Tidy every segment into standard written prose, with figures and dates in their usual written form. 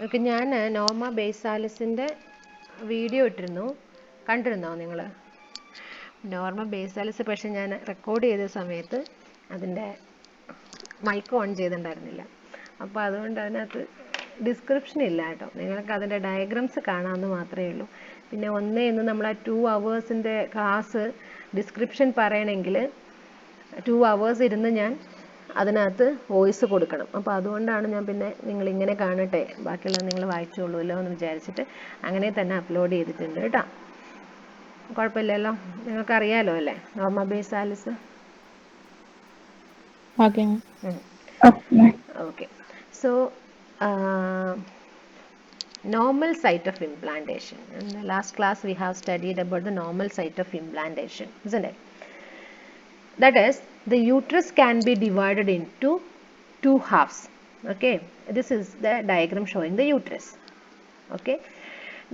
Okay, ഞാൻ നോർമ ബേസാലിസിൻ്റെ video ഇട്ടിരുന്നു, കണ്ടിരുന്നോ നിങ്ങൾ? നോർമ ബേസാലിസ് പക്ഷേ ഞാൻ റെക്കോർഡ് ചെയ്ത സമയത്ത് അതിൻ്റെ മൈക്ക് ഓൺ ചെയ്തിട്ടുണ്ടായിരുന്നില്ല. അപ്പോൾ അതുകൊണ്ട് അതിനകത്ത് ഡിസ്ക്രിപ്ഷൻ ഇല്ല കേട്ടോ. നിങ്ങൾക്ക് അതിൻ്റെ ഡയഗ്രാംസ് കാണാമെന്ന് മാത്രമേ ഉള്ളൂ. പിന്നെ ഇന്ന് നമ്മൾ ആ 2 hours ക്ലാസ് ഡിസ്ക്രിപ്ഷൻ പറയണമെങ്കിൽ 2 hours ഇരുന്ന് ഞാൻ അതിനകത്ത് വോയിസ് കൊടുക്കണം. അപ്പോൾ അതുകൊണ്ടാണ് ഞാൻ പിന്നെ നിങ്ങളിങ്ങനെ കാണട്ടെ, ബാക്കിയുള്ളത് നിങ്ങൾ വായിച്ചോളൂല്ലോ എന്ന് വിചാരിച്ചിട്ട് അങ്ങനെ തന്നെ അപ്ലോഡ് ചെയ്തിട്ടുണ്ട് കേട്ടോ. കുഴപ്പമില്ലല്ലോ, നിങ്ങൾക്കറിയാലോ അല്ലേ നോർമ ബേസാലിസ്? Okay. Okay, so normal site of implantation. In the last class we have studied about the normal site of implantation, isn't it? That is, the uterus can be divided into 2 halves. Okay, this is the diagram showing the uterus. Okay,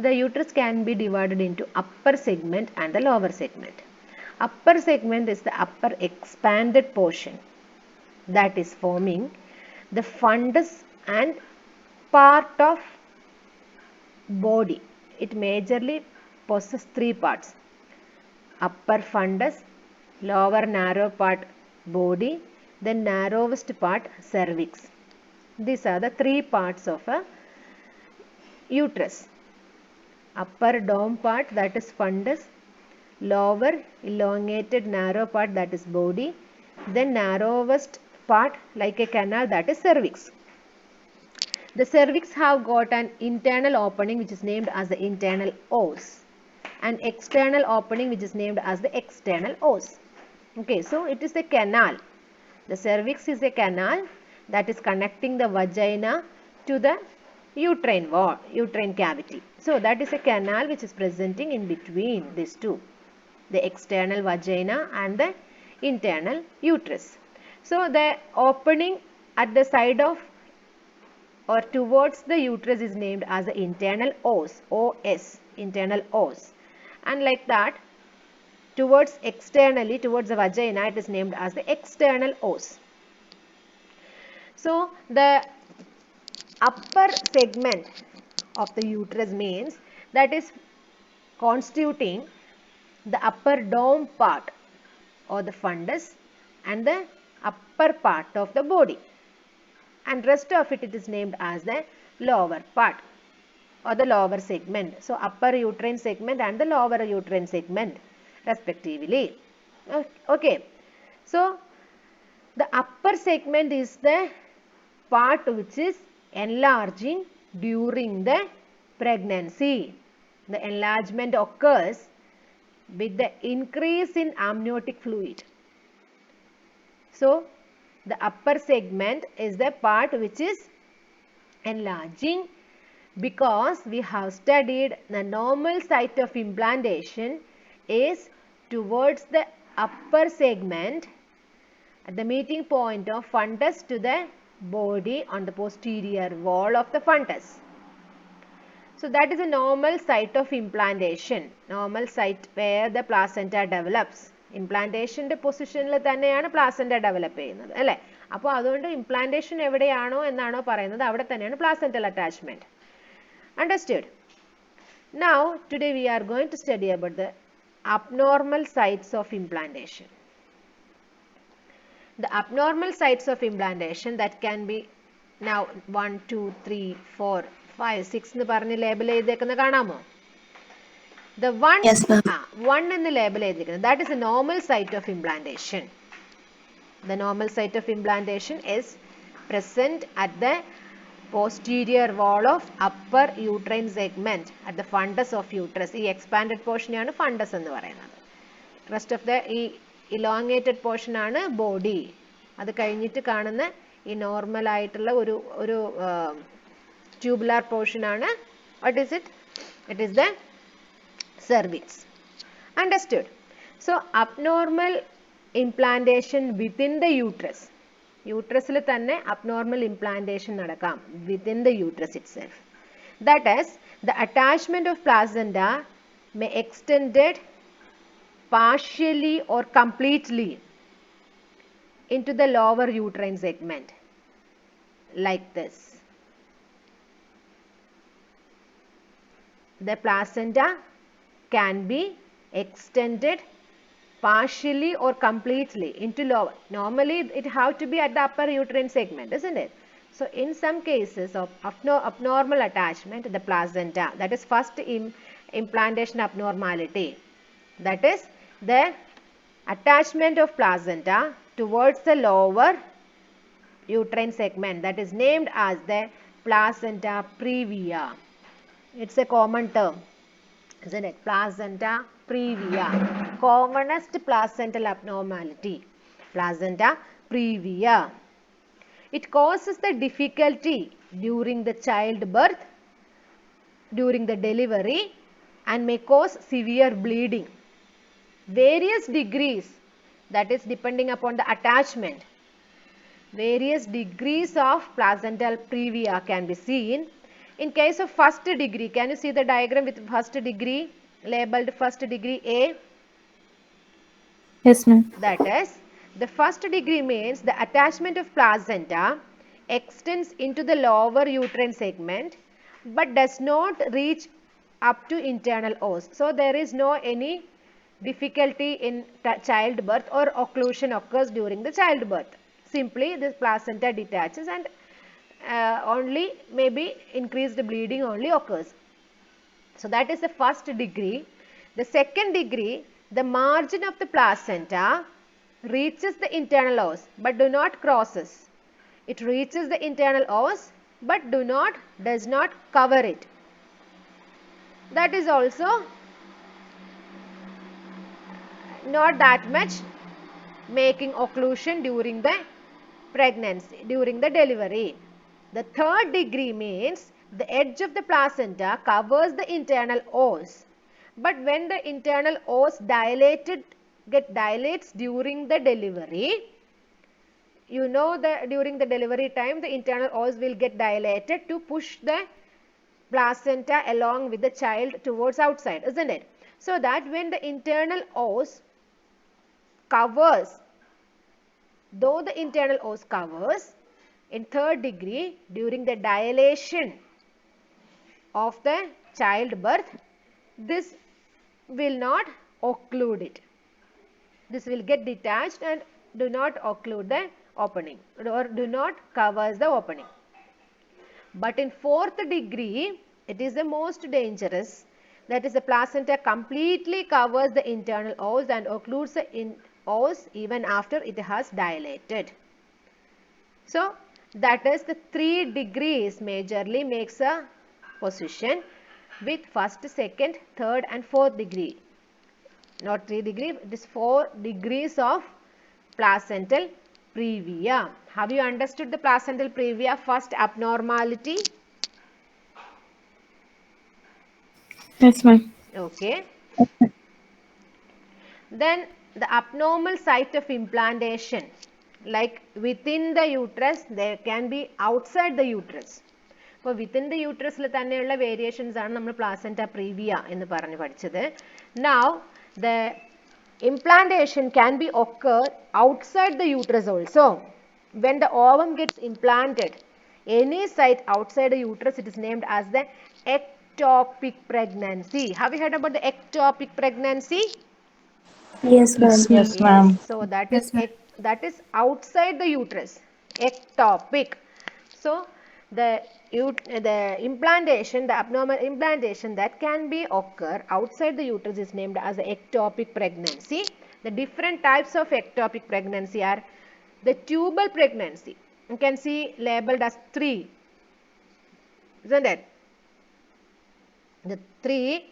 the uterus can be divided into upper segment and the lower segment. Upper segment is the upper expanded portion that is forming the fundus and part of body. It majorly possesses 3 parts: upper fundus, lower narrow part body, then narrowest part cervix. These are the 3 parts of a uterus. Upper dome part, that is fundus, lower elongated narrow part, that is body, then narrowest part like a canal, that is cervix. The cervix have got an internal opening which is named as the internal os, and external opening which is named as the external os. Okay, so it is a canal. The cervix is a canal that is connecting the vagina to the uterine wall, uterine cavity. So that is a canal which is presenting in between these two, the external vagina and the internal uterus. So the opening at the side of or towards the uterus is named as the internal os, os, internal os, and like that towards externally towards the vagina it is named as the external os. So the upper segment of the uterus means that is constituting the upper dome part or the fundus and the upper part of the body, and rest of it is named as the lower part or the lower segment. So upper uterine segment and the lower uterine segment respectively. Okay, so the upper segment is the part which is enlarging during the pregnancy. The enlargement occurs with the increase in amniotic fluid. So the upper segment is the part which is enlarging, because we have studied the normal site of implantation is towards the upper segment at the meeting point of fundus to the body on the posterior wall of the fundus. So that is a normal site of implantation, normal site where the placenta develops. ഇംപ്ലാന്റേഷൻ്റെ പൊസിഷനിൽ തന്നെയാണ് പ്ലാസെൻറ്റ develop ചെയ്യുന്നത് അല്ലേ? അപ്പോൾ അതുകൊണ്ട് implantation എവിടെയാണോ എന്നാണോ പറയുന്നത് അവിടെ തന്നെയാണ് placental attachment. Understood? Now today we are going to study about the abnormal sites of implantation. The abnormal sites of implantation that can be now 1, 2, 3, 4, 5, 6 എന്ന് പറഞ്ഞ് ലേബൽ ചെയ്തേക്കുന്നത് കാണാമോ? The one, Yes, ma'am. One in the label that is a normal site of implantation. The normal site of implantation is present at the posterior wall of upper uterine segment at the fundus of uterus. ഈ expanded portion ആണ് fundus എന്ന് പറയുന്നത്. Rest of the ഈ elongated portion ആണ് body. അത് കഴിഞ്ഞിട്ട് കാണുന്ന ഈ നോർമൽ ആയിട്ടുള്ള ഒരു tubular portion ആണ്. What is it? It is the cervix. Understood? So abnormal implantation within the uterus. യൂട്രസിൽ തന്നെ abnormal implantation നടക്കാം within the uterus itself. That is, the attachment of placenta may extended partially or completely into the lower uterine segment like this. the placenta can be extended partially or completely into lower. Normally it have to be at the upper uterine segment, isn't it? So in some cases of abnormal attachment, the placenta, that is first implantation abnormality, that is the attachment of placenta towards the lower uterine segment, that is named as the placenta previa. It's a common term, isn't it? Placenta previa, commonest placental abnormality, placenta previa. It causes the difficulty during the childbirth, during the delivery, and may cause severe bleeding. Various degrees, that is depending upon the attachment, various degrees of placental previa can be seen. In case of first degree, can you see the diagram with first degree, labeled first degree A? Yes, ma'am. That is, the first degree means the attachment of placenta extends into the lower uterine segment but does not reach up to internal os. So there is no any difficulty in childbirth or occlusion occurs during the childbirth. Simply this placenta detaches and only maybe increased bleeding only occurs. So that is the first degree. The second degree, the margin of the placenta reaches the internal os but do not crosses. It reaches the internal os but does not cover it. That is also not that much making occlusion during the pregnancy, during the delivery. The third degree means the edge of the placenta covers the internal os, but when the internal os dilates during the delivery, you know that during the delivery time the internal os will get dilated to push the placenta along with the child towards outside, isn't it? So that when the internal os covers, though the internal os covers, in third degree during the dilation of the childbirth, this will not occlude it. This will get detached and do not occlude the opening or do not cover the opening. But in fourth degree, it is the most dangerous. That is, the placenta completely covers the internal os and occludes the os even after it has dilated. So that is the 3 degrees majorly makes a position with first, second, third and fourth degree. Not 3 degree, it is 4 degrees of placental previa. Have you understood the placental previa first abnormality? Yes, ma'am. Okay. Then the abnormal site of implantation, like within the uterus, there can be outside the uterus. So within the uterus തന്നെയുള്ള variations ആണ് നമ്മൾ placenta previa എന്ന് പറഞ്ഞു പഠിച്ചത്. Now the implantation can be occur outside the uterus also. When the ovum gets implanted, any site outside the uterus, it is named as the ectopic pregnancy. Have you heard about the ectopic pregnancy? Yes, ma'am. Yes, Yes, ma'am. so Yes, ma'am. that is outside the uterus, ectopic. So the implantation, the abnormal implantation that can be occur outside the uterus is named as the ectopic pregnancy. The different types of ectopic pregnancy are the tubal pregnancy. You can see labeled as 3, isn't it? The 3,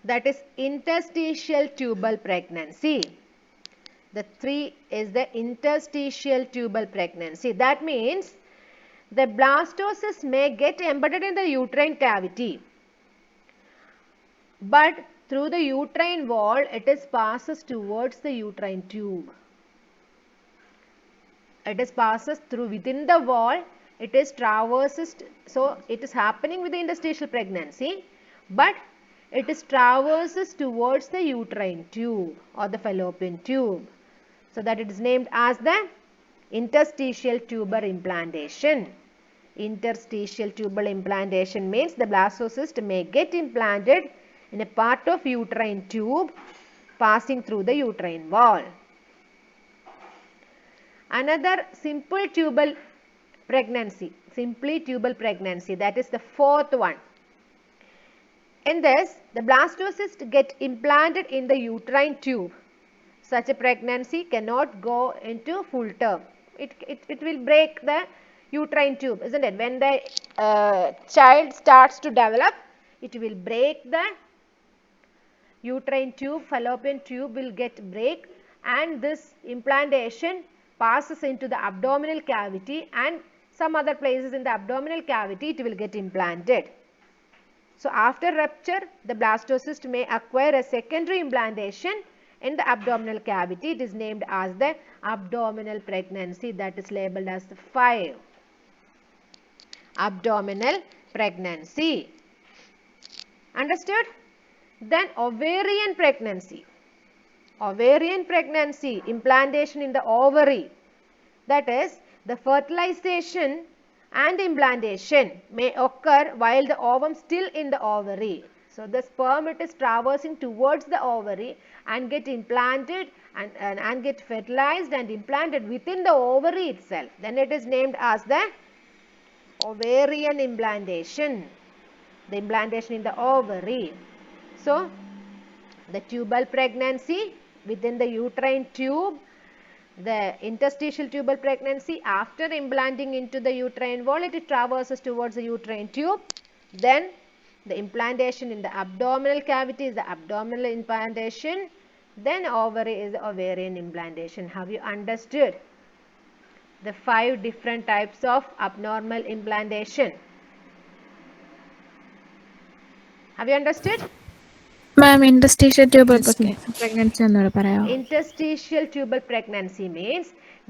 that is interstitial tubal pregnancy. The 3 is the interstitial tubal pregnancy. That means the blastocyst may get embedded in the uterine cavity, but through the uterine wall it is passes towards the uterine tube. It is passes through within the wall, it is traverses, so it is happening with the interstitial pregnancy, but it is traverses towards the uterine tube or the fallopian tube. So that it is named as the interstitial tuber implantation. Interstitial tubal implantation means the blastocyst may get implanted in a part of uterine tube passing through the uterine wall. Another simple tubal pregnancy, simply tubal pregnancy, that is the fourth one. In this, the blastocyst get implanted in the uterine tube. Such a pregnancy cannot go into full term. It will break the uterine tube, isn't it? When the child starts to develop, it will break the uterine tube, fallopian tube will get break, and this implantation passes into the abdominal cavity, and some other places in the abdominal cavity it will get implanted. So after rupture, the blastocyst may acquire a secondary implantation in the abdominal cavity. It is named as the abdominal pregnancy, that is labeled as the 5. Abdominal pregnancy. Understood? Then ovarian pregnancy. Ovarian pregnancy, implantation in the ovary. That is, the fertilization and implantation may occur while the ovum still in the ovary. So the sperm, it is traversing towards the ovary and get implanted and get fertilized and implanted within the ovary itself. Then it is named as the ovarian implantation. The implantation in the ovary. So the tubal pregnancy within the uterine tube, the interstitial tubal pregnancy after implanting into the uterine wall, it traverses towards the uterine tube. Then the implantation in the abdominal cavity is the abdominal implantation. Then ovary is the ovarian implantation. Have you understood the 5 different types of abnormal implantation? Have you understood? Ma'am, interstitial tubal pregnancy എന്നോട് പറയാമോ? Interstitial tubal pregnancy means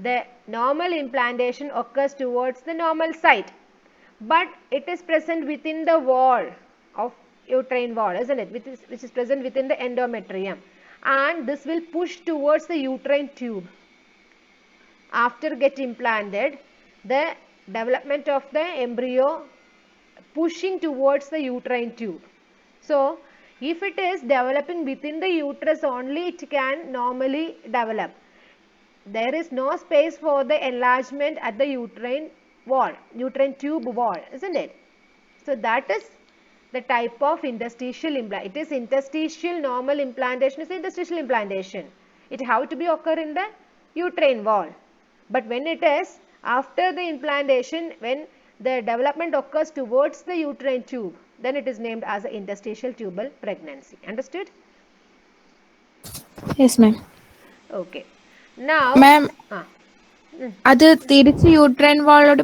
the normal implantation occurs towards the normal site, but it is present within the wall of uterine wall, isn't it? Which is present within the endometrium, and this will push towards the uterine tube. After get implanted, the development of the embryo pushing towards the uterine tube. So if it is developing within the uterus only, it can normally develop. There is no space for the enlargement at the uterine wall, uterine tube wall, isn't it? So that is the type of interstitial implantation. It is interstitial normal implantation, is interstitial implantation. It have to be occur in the uterine wall. But when it is after the implantation, when the development occurs towards the uterine tube, then it is named as an interstitial tubal pregnancy. Understood? Yes, ma'am. Okay. Now, Ma'am, അത് തിരിച്ച് uterine വാളിലോട്ട്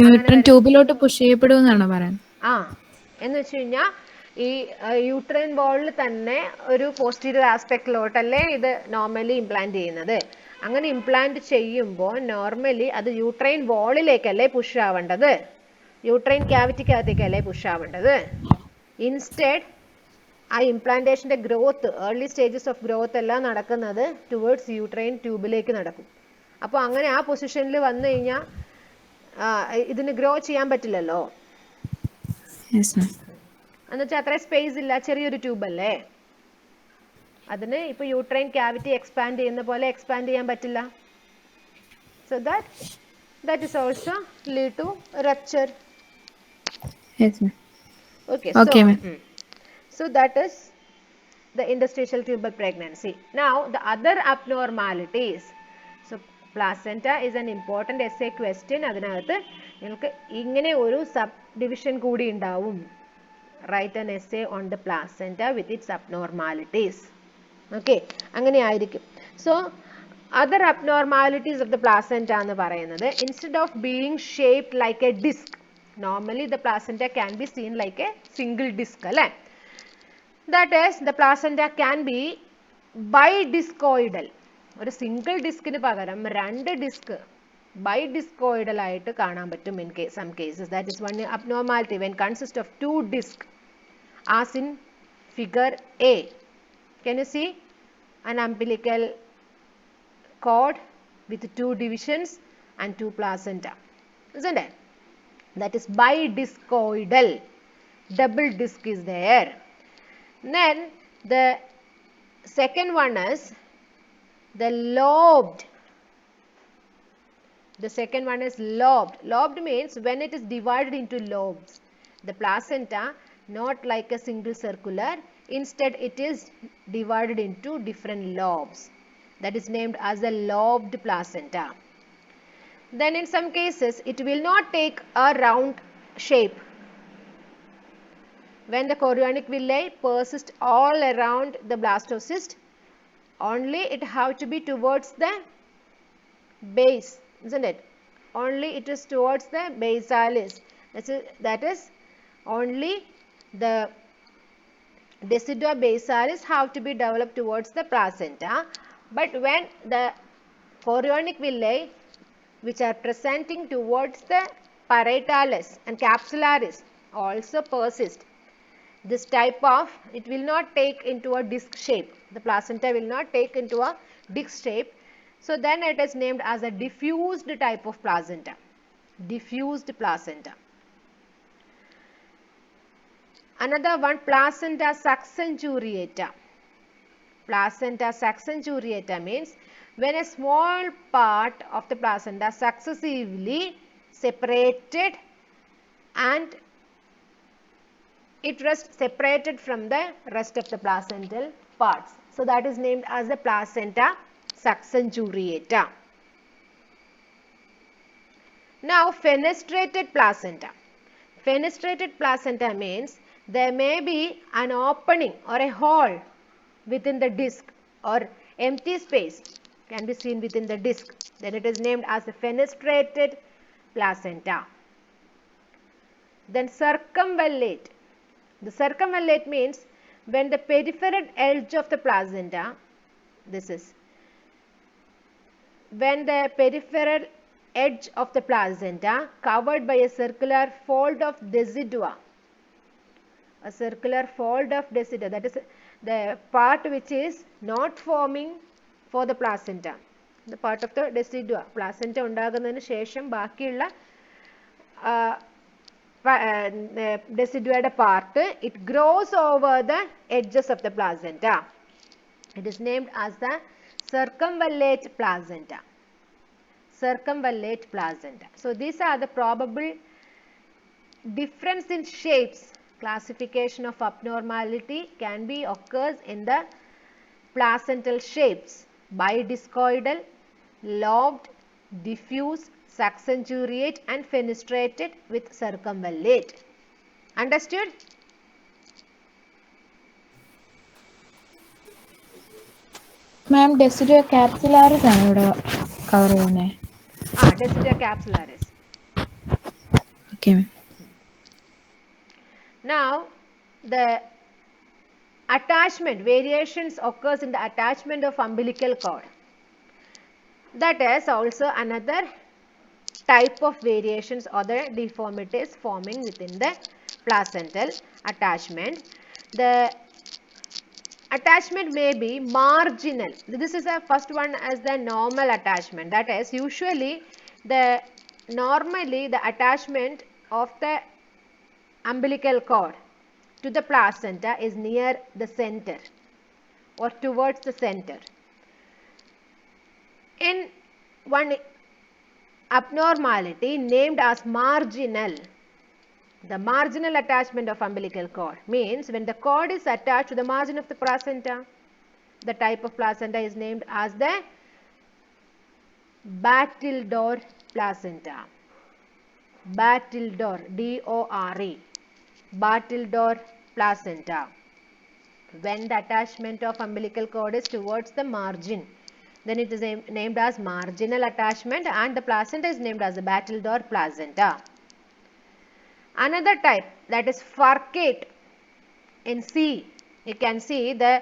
uterine ട്യൂബിലോട്ട് push ചെയ്യപ്പെടുമെന്നാണോ പറയുന്നത്? എന്ന് വെച്ച് കഴിഞ്ഞാൽ ഈ uterine വാളിൽ തന്നെ ഒരു posterior ആസ്പെക്റ്റിലോട്ടല്ലേ ഇത് നോർമലി ഇംപ്ലാന്റ് ചെയ്യുന്നത്. അങ്ങനെ ഇംപ്ലാന്റ് ചെയ്യുമ്പോൾ നോർമലി അത് യൂട്രൈൻ വാളിലേക്കല്ലേ പുഷ് ആവേണ്ടത്, യൂട്രൈൻ ക്യാവിറ്റിക്കകത്തേക്കല്ലേ പുഷ് ആവേണ്ടത്. ഇൻസ്റ്റെഡ് ആ ഇംപ്ലാന്റേഷൻ്റെ growth, early stages of growth എല്ലാം നടക്കുന്നത് ടുവേർഡ്സ് യൂട്രൈൻ ട്യൂബിലേക്ക് നടക്കും. അപ്പോൾ അങ്ങനെ ആ പൊസിഷനിൽ വന്നു കഴിഞ്ഞാൽ ഇതിന് ഗ്രോ ചെയ്യാൻ പറ്റില്ലല്ലോ. എന്നുവെച്ചാൽ അത്രയും സ്പേസ് ഇല്ല, ചെറിയൊരു ട്യൂബല്ലേ. അതിന് ഇപ്പോൾ യൂട്രൈൻ ക്യാവിറ്റി എക്സ്പാൻഡ് ചെയ്യുന്ന പോലെ എക്സ്പാൻഡ് ചെയ്യാൻ പറ്റില്ല. So that is also lead to rupture. Yes, ma'am. Okay, okay, so, ma'am. So that is the interstitial tubal pregnancy. Now the other abnormalities. So placenta is an important essay question. അതിനകത്ത് നിങ്ങൾക്ക് ഇങ്ങനെ ഒരു sub division കൂടി ഉണ്ടാവും. Write an essay on the placenta with its abnormalities. Okay, അങ്ങനെ ആയിരിക്കും. So other abnormalities of the placenta എന്ന് പറയുന്നത്, instead of being shaped like a disc, normally the placenta can be seen like a single disc, അല്ലേ? That is, the placenta can be bidiscoidal. ഒരു single ഡിസ്കിന് പകരം 2 disk bidiscoidal ആയിട്ട് കാണാൻ പറ്റും in some cases. That is one abnormality when consist of 2 discs, as in figure A. Can you see an umbilical cord with 2 divisions and 2 placenta, isn't it? that is bidiscoidal. Double disc is there. Then the second one is the lobed. The second one is lobed. Lobed means when it is divided into lobes. The placenta not like a single circular, instead it is divided into different lobes. That is named as a lobed placenta. Then in some cases it will not take a round shape. When the chorionic villi persists all around the blastocyst, only it have to be towards the base, isn't it? Only it is towards the basalis. That is only the decidua basalis have to be developed towards the placenta. But when the chorionic villi which are presenting towards the parietalis and capsularis also persist, this type of, it will not take into a disc shape. The placenta will not take into a disc shape. So then it is named as a diffused type of placenta. Diffused placenta. Another one, placenta succenturiata. Placenta succenturiata means when a small part of the placenta successively separated and it was separated from the rest of the placental parts. So that is named as the placenta succenturiata. Now fenestrated placenta. Fenestrated placenta means there may be an opening or a hole within the disc or empty space can be seen within the disc. Then it is named as a fenestrated placenta. Then circumvallate. The circumvallate means when the peripheral edge of the placenta, this is when the peripheral edge of the placenta covered by a circular fold of decidua. A circular fold of decidua, that is the part which is not forming for the placenta. The part of the decidua. Placenta ഉണ്ടാകുന്നതിന് ശേഷം ബാക്കിയുള്ള deciduate part, it grows over the edges of the placenta. It is named as the circumvallate placenta. Circumvallate placenta. So these are the probable difference in shapes. Classification of abnormality can be occurs in the placental shapes: bidiscoidal, lobed, diffuse, succenturiate and fenestrated with circumvallate. Understood? Ma'am, Deciduea capsularis ആണ് ഇവിടെ cover ചെയ്യുന്നത്. Deciduea capsularis. Okay. Now, the attachment, variations occurs in the attachment of umbilical cord. That is also another type of variations or the deformities forming within the placental attachment. The attachment may be marginal. This is the first one as the normal attachment. That is usually normally the attachment of the umbilical cord to the placenta is near the center or towards the center. In one abnormality named as marginal, the marginal attachment of umbilical cord means when the cord is attached to the margin of the placenta, the type of placenta is named as the Battledore placenta. Battledore, D-O-R-E, Battledore placenta. When the attachment of umbilical cord is towards the margin, then it is named as marginal attachment and the placenta is named as the Battledore placenta. Another type, that is furcate. In C, you can see the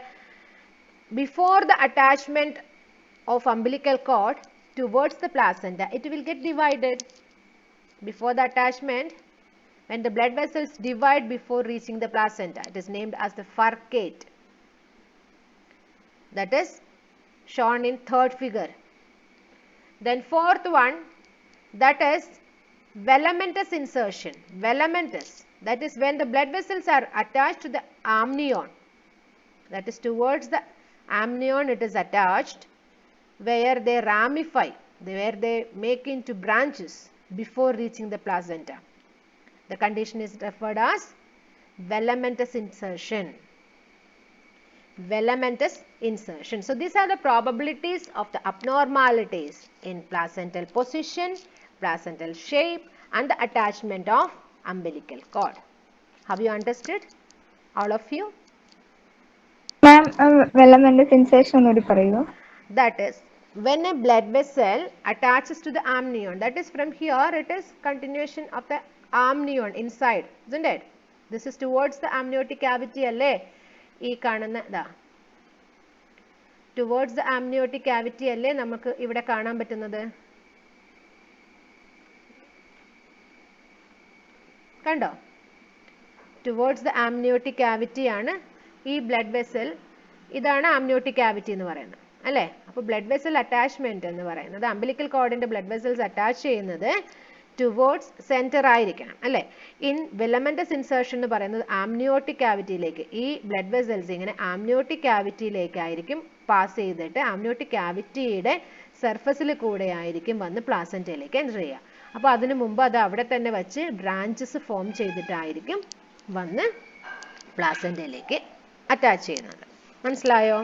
before the attachment of umbilical cord towards the placenta, it will get divided. Before the attachment, when the blood vessels divide before reaching the placenta, it is named as the furcate. That is shown in third figure. Then fourth one, that is Velamentous insertion. Velamentous, that is when the blood vessels are attached to the amnion. That is towards the amnion it is attached, where they ramify, where they make into branches before reaching the placenta. The condition is referred as velamentous insertion. Velamentous insertion. So these are the probabilities of the abnormalities in placental position, placental shape, and the attachment of umbilical cord. Have you understood, all of you? Ma'am, velamentous insertion ഒന്നുകൂടി പറയുമോ? That is when a blood vessel attaches to the amnion. That is from here it is continuation of the amnion inside, isn't it? This is towards the amniotic cavity അല്ലേ ഈ കാണുന്ന ഇതാ. Towards the amniotic cavity അല്ലേ നമുക്ക് ഇവിടെ കാണാൻ പറ്റുന്നത്? കണ്ടോ? Towards the amniotic cavity ആണ് ഈ blood vessel. ഇതാണ് amniotic cavity എന്ന് പറയുന്നത് അല്ലേ? അപ്പോൾ blood vessel attachment എന്ന് പറയുന്നത് umbilical cordന്റെ blood vessels attach ചെയ്യുന്നത് towards center ആയിരിക്കണം അല്ലേ? In velamentous insertion എന്ന് പറയുന്നത് amniotic cavityയിലേക്ക്, ഈ blood vessels ഇങ്ങനെ amniotic cavityയിലേക്ക് ആയിരിക്കും പാസ് ചെയ്തിട്ട് amniotic cavityയുടെ സർഫസിൽ കൂടെ ആയിരിക്കും വന്ന് പ്ലാസന്റയിലേക്ക് എൻ്റർ ചെയ്യുക. അപ്പോൾ അതിനു മുമ്പ് അത് അവിടെ തന്നെ വെച്ച് ബ്രാഞ്ചസ് ഫോം ചെയ്തിട്ടായിരിക്കും വന്ന് പ്ലാസന്റയിലേക്ക് അറ്റാച്ച് ചെയ്യുന്നത്. മനസ്സിലായോ?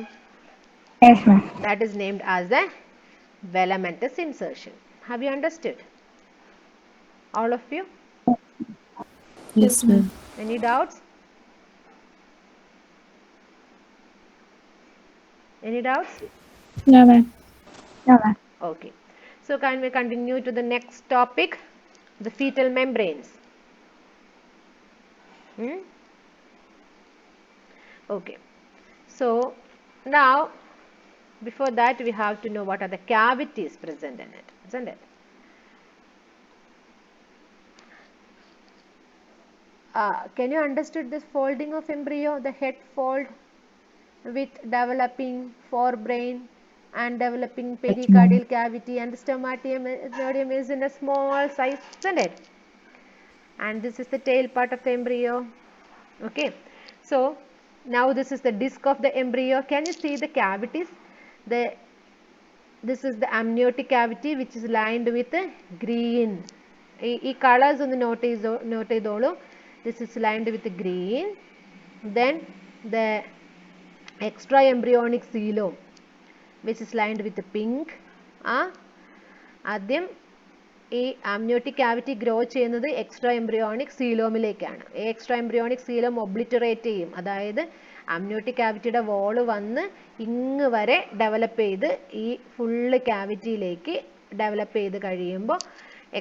Yes, ma'am. That is named as the velamentous insertion. Have you understood? All of you? Yes, ma'am. Any doubts? Any doubts? No, ma'am. No, ma'am. Okay. So can we continue to the next topic, the fetal membranes? Okay. So now before that we have to know what are the cavities present in it, isn't it? Can you understood this folding of embryo, the head fold with developing forebrain and developing pericardial cavity, and the stomatium is in a small size, isn't it? And this is the tail part of the embryo. Okay. So now this is the disc of the embryo. Can you see the cavities? This is the amniotic cavity which is lined with green. ഈ colors ഒന്ന് note ചെയ്തോളൂ. This is lined with green. Then the extra embryonic coelom which is lined with pink. ആദ്യം ഈ amniotic cavity grow ചെയ്യുന്നത് extra embryonic സീലോമിലേക്കാണ്. ഈ extra embryonic coelom obliterate ചെയ്യും. അതായത് amniotic cavityയുടെ wall വന്ന് ഇങ്ങ് വരെ ഡെവലപ്പ് ചെയ്ത് ഈ ഫുള്ള് ക്യാവിറ്റിയിലേക്ക് ഡെവലപ്പ് ചെയ്ത് കഴിയുമ്പോൾ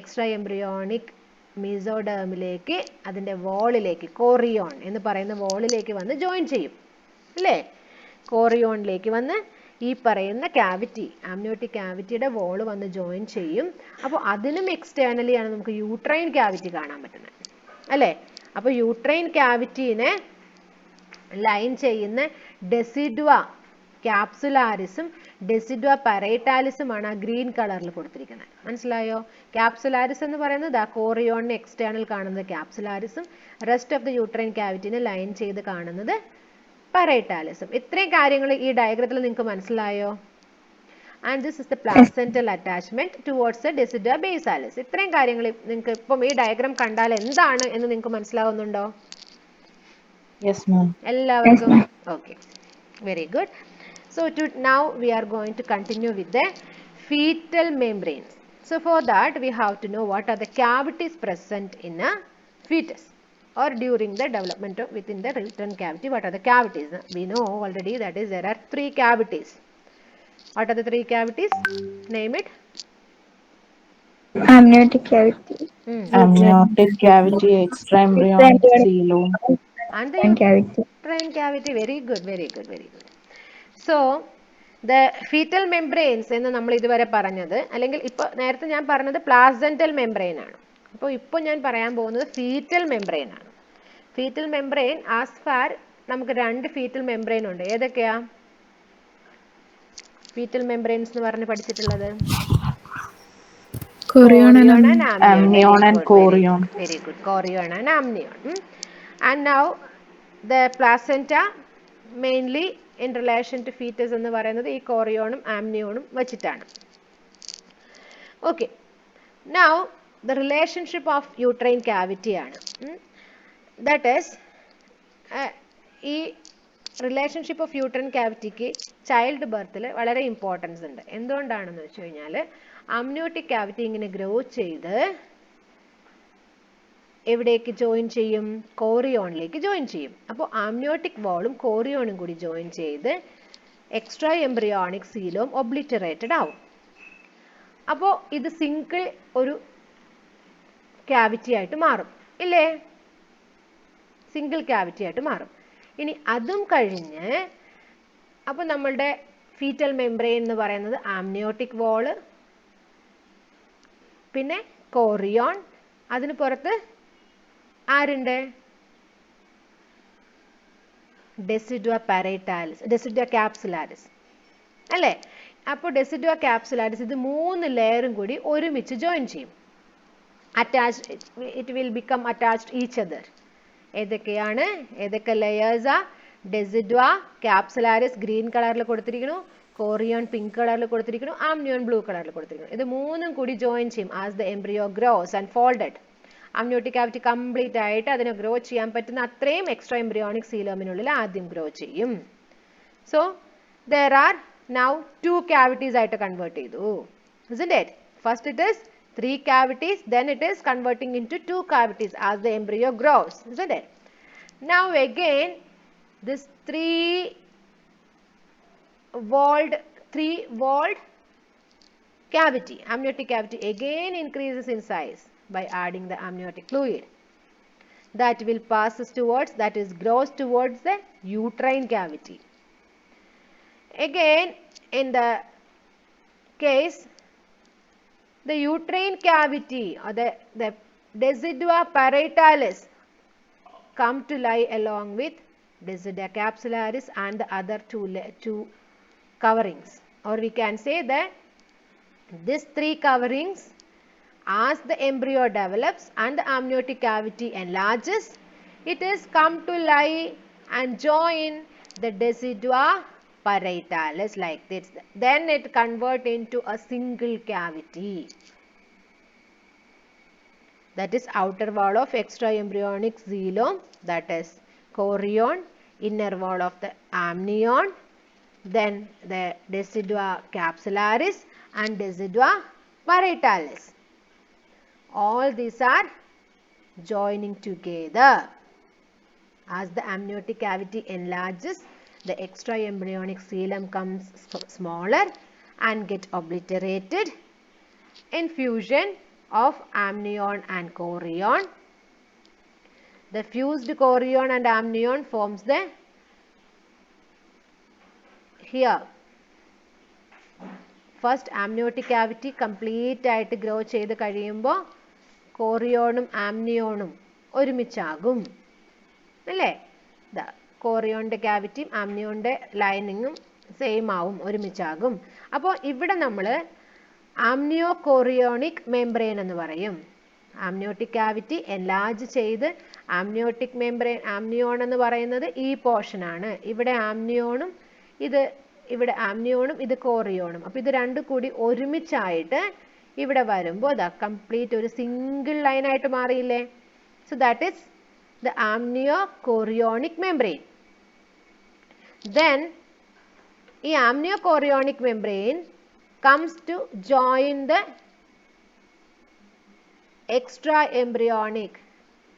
എക്സ്ട്രാ എംബ്രിയോണിക് മീസോഡേമിലേക്ക് അതിൻ്റെ വോളിലേക്ക് കോറിയോൺ എന്ന് പറയുന്ന വോളിലേക്ക് വന്ന് ജോയിൻ ചെയ്യും അല്ലേ? കോറിയോണിലേക്ക് വന്ന് ഈ പറയുന്ന ക്യാവിറ്റി ആംനിയോട്ടിക് ക്യാവിറ്റിയുടെ വോള് വന്ന് ജോയിൻ ചെയ്യും. അപ്പോൾ അതിനും എക്സ്റ്റേണലി ആണ് നമുക്ക് യൂട്രൈൻ ക്യാവിറ്റി കാണാൻ പറ്റുന്നത് അല്ലേ? അപ്പോൾ യൂട്രൈൻ ക്യാവിറ്റീനെ ലൈൻ ചെയ്യുന്ന ഡെസിഡ്വ ക്യാപ്സുലാരിസും ഡെസിഡ്വ പരൈറ്റാലിസുമാണ് ആ ഗ്രീൻ കളറിൽ കൊടുത്തിരിക്കുന്നത്. മനസ്സിലായോ? ക്യാപ്സുലാരിസ് എന്ന് പറയുന്നത് ആ കോറിയോണിന് എക്സ്റ്റേണൽ കാണുന്നത് ക്യാപ്സുലാരിസും റെസ്റ്റ് ഓഫ് ദ യൂട്രൈൻ ക്യാവിറ്റിനെ ലൈൻ ചെയ്ത് കാണുന്നത് പരൈറ്റാലിസും. ഇത്രയും കാര്യങ്ങൾ ഈ ഡയഗ്രത്തിൽ നിങ്ങൾക്ക് മനസ്സിലായോ? And this is the placental attachment towards the decidua basalis. ഇത്രയും കാര്യങ്ങൾ നിങ്ങൾക്ക് ഇപ്പം ഈ ഡയഗ്രാം കണ്ടാൽ എന്താണ് എന്ന് നിങ്ങൾക്ക് മനസ്സിലാവുന്നുണ്ടോ? Yes, ma'am. എല്ലാവർക്കും okay, very good. So now we are going to continue with the fetal membranes. So for that we have to know what are the cavities present in a fetus or during the development of within the uterine cavity. What are the cavities? We know already that is there are 3 cavities. What are the 3 cavities? Name it. Amniotic cavity. Amniotic cavity, extraembryonic coelom. And the Cavity. uterine cavity. Very good, very good, very good. So the fetal membranes എന്ന് നമ്മൾ ഇതുവരെ പറഞ്ഞത്, അല്ലെങ്കിൽ ഇപ്പോൾ നേരത്തെ ഞാൻ പറഞ്ഞത് placental membrane ആണ്. അപ്പോൾ ഇപ്പോൾ ഞാൻ പറയാൻ പോകുന്നത് ഫീറ്റൽ മെംബ്രെയിൻ ആണ്. ഫീറ്റൽ മെംബ്രെയിൻ ആസ് ഫാർ നമുക്ക് 2 ഫീറ്റൽ മെംബ്രെയിൻ ഉണ്ട്. ഏതൊക്കെയാ ഫീറ്റൽ മെംബ്രെയിൻസ് എന്ന് പറഞ്ഞ് പഠിച്ചിട്ടുള്ളത്? Chorion and Chorion and amnion. Amnion and chorion. Very good. Chorion and amnion. And now the placenta mainly in relation to fetus എന്ന് പറയുന്നത് ഈ കോറിയോണും ആംനിയോണും വെച്ചിട്ടാണ്. Okay. Now the relationship of uterine cavity ആണ്. That is ഈ relationship of uterine ക്യാവിറ്റിക്ക് child ബർത്തിൽ വളരെ importance ഉണ്ട്. എന്തുകൊണ്ടാണെന്ന് വെച്ച് കഴിഞ്ഞാൽ അമ്നിയോട്ടിക് ക്യാവിറ്റി ഇങ്ങനെ ഗ്രോ ചെയ്ത് എവിടേക്ക് ജോയിൻ ചെയ്യും? കോറിയോണിലേക്ക് ജോയിൻ ചെയ്യും. അപ്പോൾ ആംനിയോട്ടിക് വാളും കോറിയോണും കൂടി ജോയിൻ ചെയ്ത് എക്സ്ട്രാ എംബ്രിയോണിക് സീലോം ഒബ്ലിറ്ററേറ്റഡ് ആവും. അപ്പോൾ ഇത് സിംഗിൾ ഒരു ക്യാവിറ്റി ആയിട്ട് മാറും ഇല്ലേ? സിംഗിൾ ക്യാവിറ്റി ആയിട്ട് മാറും. ഇനി അതും കഴിഞ്ഞ് അപ്പോൾ നമ്മളുടെ ഫീറ്റൽ മെംബ്രെയിൻ എന്ന് പറയുന്നത് ആംനിയോട്ടിക് വാള്, പിന്നെ കോറിയോൺ, അതിന് പുറത്ത് ആരുണ്ട്? ഡെസിഡുവ പാരൈറ്റാലിസ്, ഡെസിഡുവ ക്യാപ്സുലാരിസ് അല്ലേ? അപ്പോൾ ഡെസിഡുവ ക്യാപ്സുലാരിസ് ഇത് 3 ലെയറും കൂടി ഒരുമിച്ച് ജോയിൻ ചെയ്യും. Attached, it will become attached each other. ഏതൊക്കെയാണ്? ഏതൊക്കെ ലെയേഴ്സാ? ഡെസിഡുവ ക്യാപ്സുലാരിസ് ഗ്രീൻ കളറിൽ കൊടുത്തിരിക്കുന്നു, കോറിയോൺ പിങ്ക് കളറിൽ കൊടുത്തിരിക്കുന്നു, ആംനിയോൺ ബ്ലൂ കളറിൽ കൊടുത്തിരിക്കുന്നു. ഇത് 3ഉം കൂടി ജോയിൻ ചെയ്യും as the embryo gross and folded. Amniotic cavity complete ആയിട്ട് അതിനെ ഗ്രോ ചെയ്യാൻ പറ്റുന്ന അത്രയും എക്സ്ട്രാ എംബ്രിയോണിക് സീലോമിനുള്ളിൽ ആദ്യം ഗ്രോ ചെയ്യും. So there are now 2 cavities ആയിട്ട് കൺവേർട്ട് ചെയ്തു. Isn't it? First it is 3 cavities, then it is converting into 2 cavities as the embryo grows. Isn't it? Now again this 3-walled cavity, amniotic cavity again increases in size by adding the amniotic fluid. That will passes towards, that is grows towards the uterine cavity. Again in the case the uterine cavity or the decidua parietalis come to lie along with Decidua capsularis and the other two coverings, or we can say that these 3 coverings, as the embryo develops and the amniotic cavity enlarges, it is come to lie and join the Decidua parietalis like this. Then it convert into a single cavity. That is outer wall of extraembryonic xylem, that is chorion, inner wall of the amnion, then the Decidua capsularis and Decidua parietalis. All these are joining together. As the amniotic cavity enlarges, the extraembryonic coelom comes smaller and get obliterated in fusion of amnion and chorion. The fused chorion and amnion forms the here. First amniotic cavity complete ആയിട്ട് grow ചെയ്ത് കഴിയുമ്പോൾ കോറിയോണും ആംനിയോണും ഒരുമിച്ചാകും അല്ലേ? കോറിയോണിൻ്റെ ക്യാവിറ്റിയും ആംനിയോണിൻ്റെ ലൈനിങ്ങും same ആവും, ഒരുമിച്ചാകും. അപ്പോൾ ഇവിടെ നമ്മൾ ആംനിയോ chorionic membrane എന്ന് പറയും. ആംനിയോട്ടിക് ക്യാവിറ്റി എൻലാർജ് ചെയ്ത് ആംനിയോട്ടിക് മെംബ്രെയിൻ, ആംനിയോൺ എന്ന് പറയുന്നത് ഈ പോർഷനാണ്. ഇവിടെ ആംനിയോണും ഇത് കോറിയോണും. അപ്പോൾ ഇത് രണ്ടും കൂടി ഒരുമിച്ചായിട്ട് ഇവിടെ വരുമ്പോൾ അതാ കംപ്ലീറ്റ് ഒരു സിംഗിൾ ലൈനായിട്ട് മാറിയില്ലേ? So that is the amniochorionic membrane. Then the amniochorionic membrane comes to join the extraembryonic,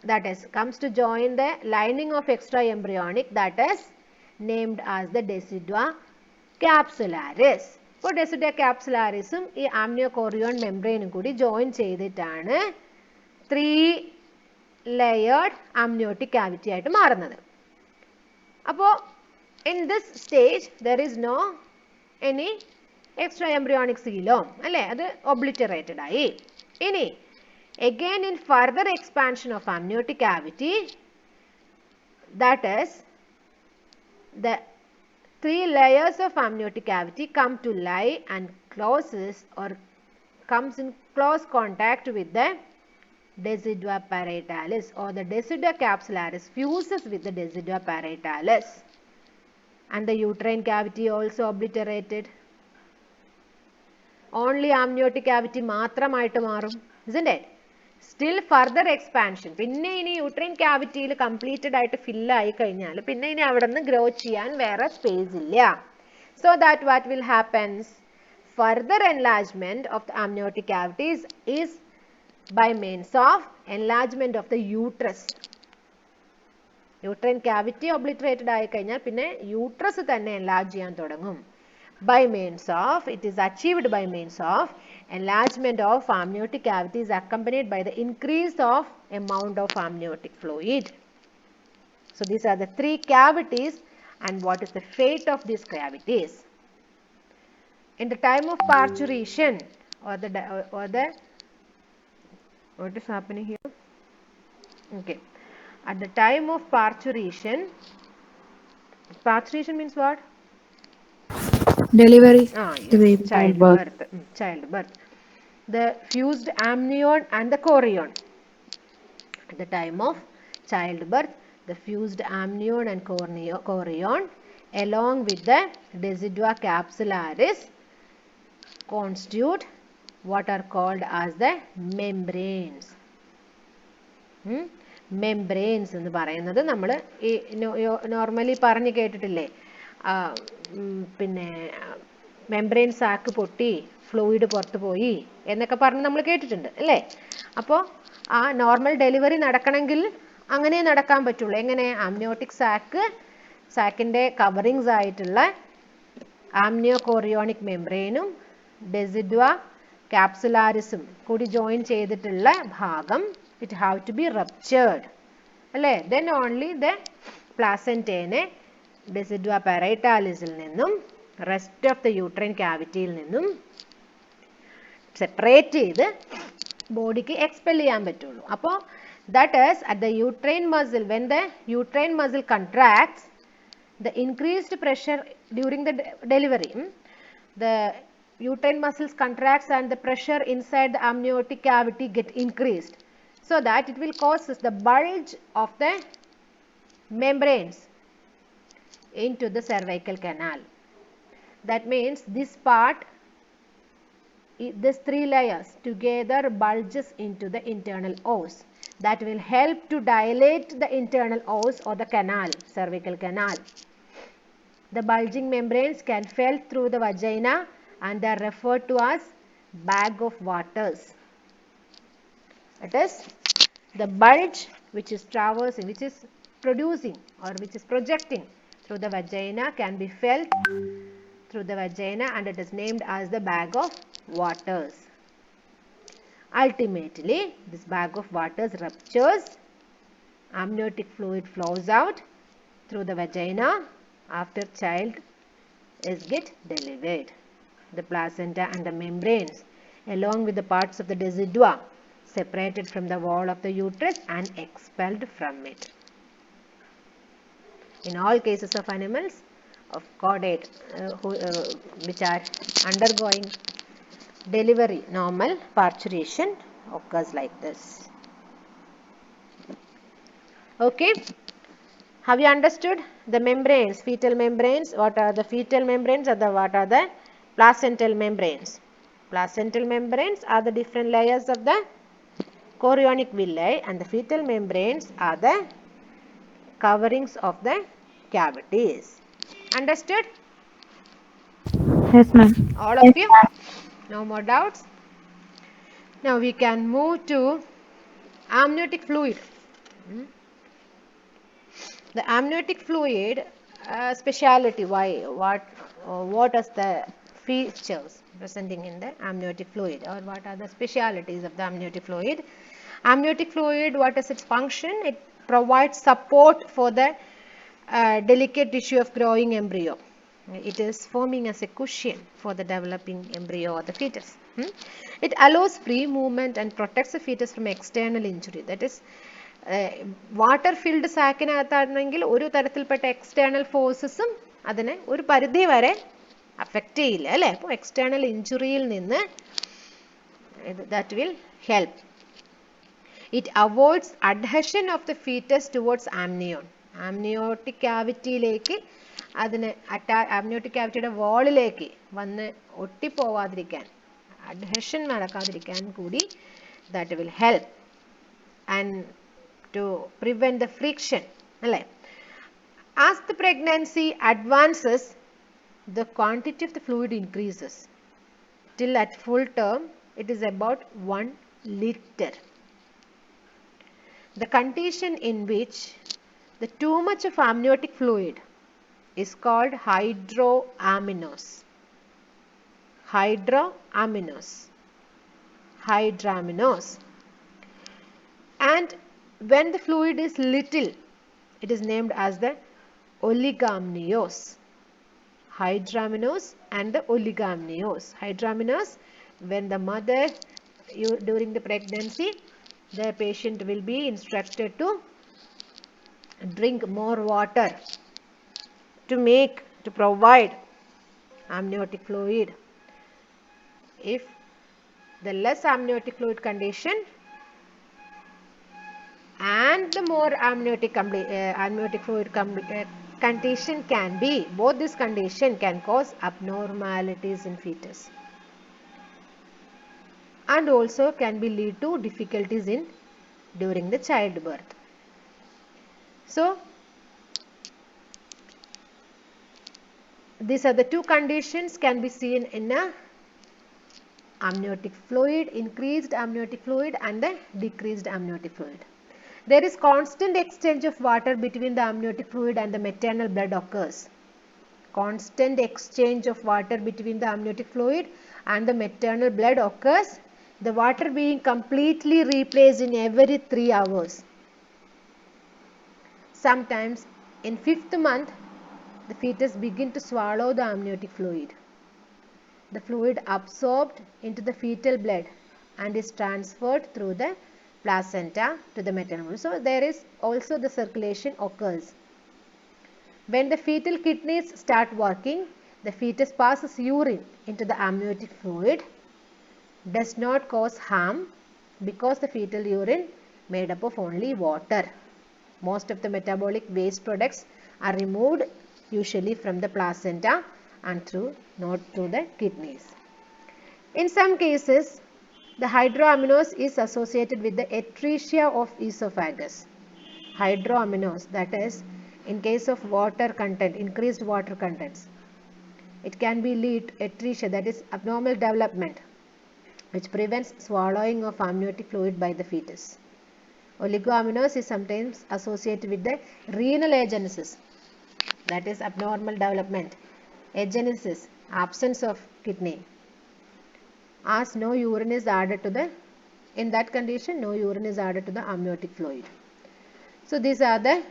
that is comes to join the lining of extraembryonic, that is named as the Decidua capsularis. അപ്പോൾ Decidua capsularisഉം ഈ amniochorion membrane കൂടി join ചെയ്തിട്ടാണ് 3-layered amniotic cavity ആയിട്ട് മാറുന്നത്. അപ്പോൾ in this stage there is no any extra embryonic coelom അല്ലേ? അത് obliterated ആയി. ഇനി again in further expansion of amniotic cavity, that is the 3 layers of amniotic cavity come to lie and closes or comes in close contact with the decidua parietalis, or the decidua capsularis fuses with the decidua parietalis, and the uterine cavity also obliterated. Only amniotic cavity മാത്രമായിട്ട് മാറും, isn't it? Still further expansion. പിന്നെ ഇനി uterine cavity completed ആയിട്ട് fill ആയി കഴിഞ്ഞാൽ പിന്നെ ഇനി അവിടെ നിന്ന് grow ചെയ്യാൻ വേറെ space ഇല്ല. So that what will happen? Further enlargement of the amniotic cavities is by means of enlargement of the uterus. Uterine cavity obliterated ആയി കഴിഞ്ഞാൽ പിന്നെ uterus തന്നെ enlarge ചെയ്യാൻ തുടങ്ങും. By means of, it is achieved by means of enlargement of amniotic cavities accompanied by the increase of amount of amniotic fluid. So these are the three cavities, and what is the fate of these cavities? In the time of parturition, or the what is happening here? Okay, at the time of parturition means what? Delivery. Yes, The baby. childbirth. The fused amnion and the chorion. At the time of childbirth, the fused amnion and chorion along with the decidua capsularis constitute what are called as the membranes. Membranes എന്ന് പറയുന്നത് നമ്മൾ ഈ normally പറഞ്ഞു കേട്ടിട്ടില്ലേ, പിന്നെ membrane sac പൊട്ടി fluid പുറത്തു പോയി എന്നൊക്കെ പറഞ്ഞ് നമ്മൾ കേട്ടിട്ടുണ്ട് അല്ലേ. അപ്പോൾ ആ നോർമൽ ഡെലിവറി നടക്കണമെങ്കിൽ അങ്ങനെ നടക്കാൻ പറ്റുള്ളൂ. എങ്ങനെ? ആംനിയോട്ടിക് സാക്കിൻ്റെ കവറിങ്സ് ആയിട്ടുള്ള ആംനിയോ കോറിയോണിക് മെംബ്രെയിനും ഡെസിഡ്വ ക്യാപ്സുലാരിസും കൂടി ജോയിൻ ചെയ്തിട്ടുള്ള ഭാഗം it have to be ruptured അല്ലേ. ദെൻ ഓൺലി ദ പ്ലാസെൻറ്റേനെ ഡെസിഡ്വ പാരൈറ്റാലിസിൽ നിന്നും റെസ്റ്റ് ഓഫ് ദ യൂട്രൈൻ ക്യാവിറ്റിയിൽ നിന്നും സെപ്പറേറ്റ് ചെയ്ത് ബോഡിക്ക് എക്സ്പെൽ ചെയ്യാൻ പറ്റുള്ളൂ. അപ്പോൾ that is at the uterine muscle, when the uterine muscle contracts, the increased pressure during the delivery, the uterine muscles contracts and the pressure inside the amniotic cavity get increased, so that it will cause the bulge of the membranes into the cervical canal. That means this part, these three layers together bulges into the internal os. That will help to dilate the internal os or the canal, cervical canal. The bulging membranes can fall through the vagina and they are referred to as bag of waters. That is, the bulge which is traversing, which is producing or which is projecting through the vagina can be felt through the vagina, and it is named as the bag of waters. Ultimately, this bag of waters ruptures, amniotic fluid flows out through the vagina after child is get delivered. The placenta and the membranes along with the parts of the decidua separated from the wall of the uterus and expelled from it. In all cases of animals of chordate which are undergoing delivery, normal parturition occurs like this. Okay, have you understood the membranes, fetal membranes? What are the fetal membranes and what are the placental membranes? Placental membranes are the different layers of the chorionic villi, and the fetal membranes are the coverings of the cavities. Understood? Yes, ma'am. All of you? No more doubts? Now we can move to amniotic fluid. The amniotic fluid speciality, why, what is the features presenting in the amniotic fluid, or what are the specialities of the amniotic fluid? Amniotic fluid, what is its function? It provides support for the delicate tissue of growing embryo. It is forming as a cushion for the developing embryo or the fetus. It allows free movement and protects the fetus from external injury. That is, water filled സാക്കിനകത്താണെങ്കിൽ ഒരു തരത്തിൽപ്പെട്ട external ഫോഴ്സസും അതിനെ ഒരു പരിധി വരെ affect ചെയ്യില്ല അല്ലേ. അപ്പോൾ എക്സ്റ്റേണൽ ഇഞ്ചുറിയിൽ നിന്ന് that will help. It avoids adhesion of the fetus towards amnion. Amniotic cavity ലേക്ക് അതിനെ amniotic cavity യുടെ വാളിലേക്ക് വന്ന് ഒട്ടിപ്പോവാതിരിക്കാൻ, adhesion നടക്കാതിരിക്കാൻ കൂടി that will help and to prevent the friction. അല്ലേ? As the pregnancy advances, the quantity of the fluid increases. Till at full term, it is about 1 liter. The condition in which the too much of amniotic fluid is called hydramnios. Hydramnios. Hydramnios. And when the fluid is little, it is named as the oligomnios. Hydramnios and the oligomnios. Hydramnios, when the mother during the pregnancy, the patient will be instructed to drink more water to provide amniotic fluid. If the less amniotic fluid condition and the more amniotic fluid condition can be, both this condition can cause abnormalities in fetus and also can be lead to difficulties in during the childbirth. So these are the two conditions can be seen in a amniotic fluid, increased amniotic fluid and the decreased amniotic fluid. There is constant exchange of water between the amniotic fluid and the maternal blood occurs. Constant exchange of water between the amniotic fluid and the maternal blood occurs, the water being completely replaced in every 3 hours. Sometimes in 5th month, the fetus begin to swallow the amniotic fluid. The fluid absorbed into the fetal blood and is transferred through the placenta to the maternal blood. So there is also the circulation occurs. When the fetal kidneys start working, the fetus passes urine into the amniotic fluid. Does not cause harm because the fetal urine made up of only water. Most of the metabolic waste products are removed usually from the placenta and not through the kidneys. In some cases, the hydramnios is associated with the atresia of esophagus. Hydramnios, that is, in case of water content, increased water contents, it can be lead to atresia, that is abnormal development, which prevents swallowing of amniotic fluid by the fetus. Oligoamnios is sometimes associated with the renal agenesis, that is abnormal development. Agenesis, absence of kidney, as no urine is added to the, in that condition no urine is added to the amniotic fluid. So these are the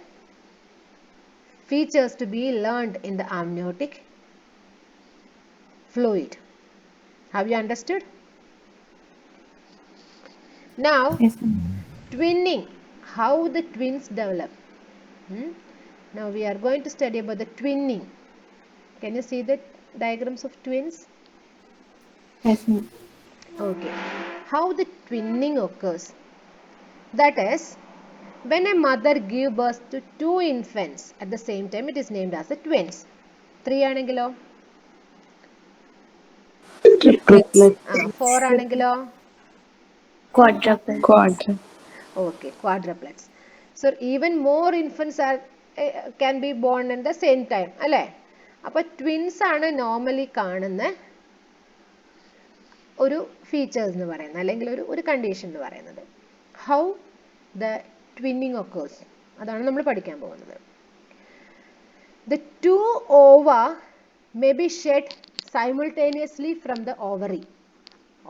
features to be learned in the amniotic fluid. Have you understood? Now, Yes, ma'am. twinning, how the twins develop. Now we are going to study about the twinning. Can you see the diagrams of twins? Yes, ma'am. Okay. How the twinning occurs? That is, when a mother gives birth to 2 infants at the same time, it is named as a twins. 3 ആണെങ്കിലോ? Triplets. 4 ആണെങ്കിലോ? Quadruplets. Okay, quadruplets. So even more infants can be born at the same time, അല്ലേ? അപ്പോൾ twins ആണ് normally കാണുന്ന ഒരു features എന്ന് പറയുന്നത്, അല്ലെങ്കിൽ ഒരു കണ്ടീഷൻ എന്ന് പറയുന്നത്. ഹൗ ദ ട്വിന്നിങ് ഒക്കേഴ്സ്, അതാണ് നമ്മൾ പഠിക്കാൻ പോകുന്നത്. The 2 ova may be shed simultaneously from the ovary.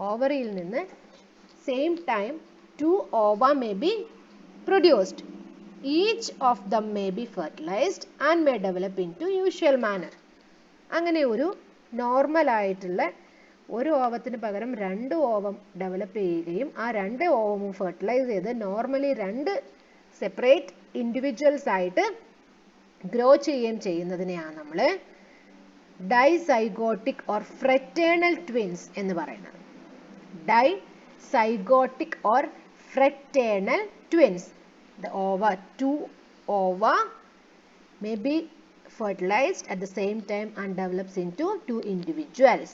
ഓവറിയിൽ നിന്ന് same time 2 ova may be produced. Each of them may be fertilized and may develop into usual manner. അങ്ങനെ ഒരു normal ആയിട്ടുള്ള ഒരു ഓവത്തിന് പകരം 2 ഓവം ഡെവലപ്പ് ചെയ്യുകയും ആ 2 ഓവമും ഫെർട്ടിലൈസ് ചെയ്ത് normally 2 separate individuals ആയിട്ട് ഗ്രോ ചെയ്യുകയും ചെയ്യുന്നതിനെയാണ് നമ്മൾ ഡൈസൈഗോട്ടിക് ഓർ ഫ്രറ്റേണൽ ട്വിൻസ് എന്ന് പറയുന്നത്. zygotic or fraternal twins. The two ova may be fertilized at the same time and develops into two individuals.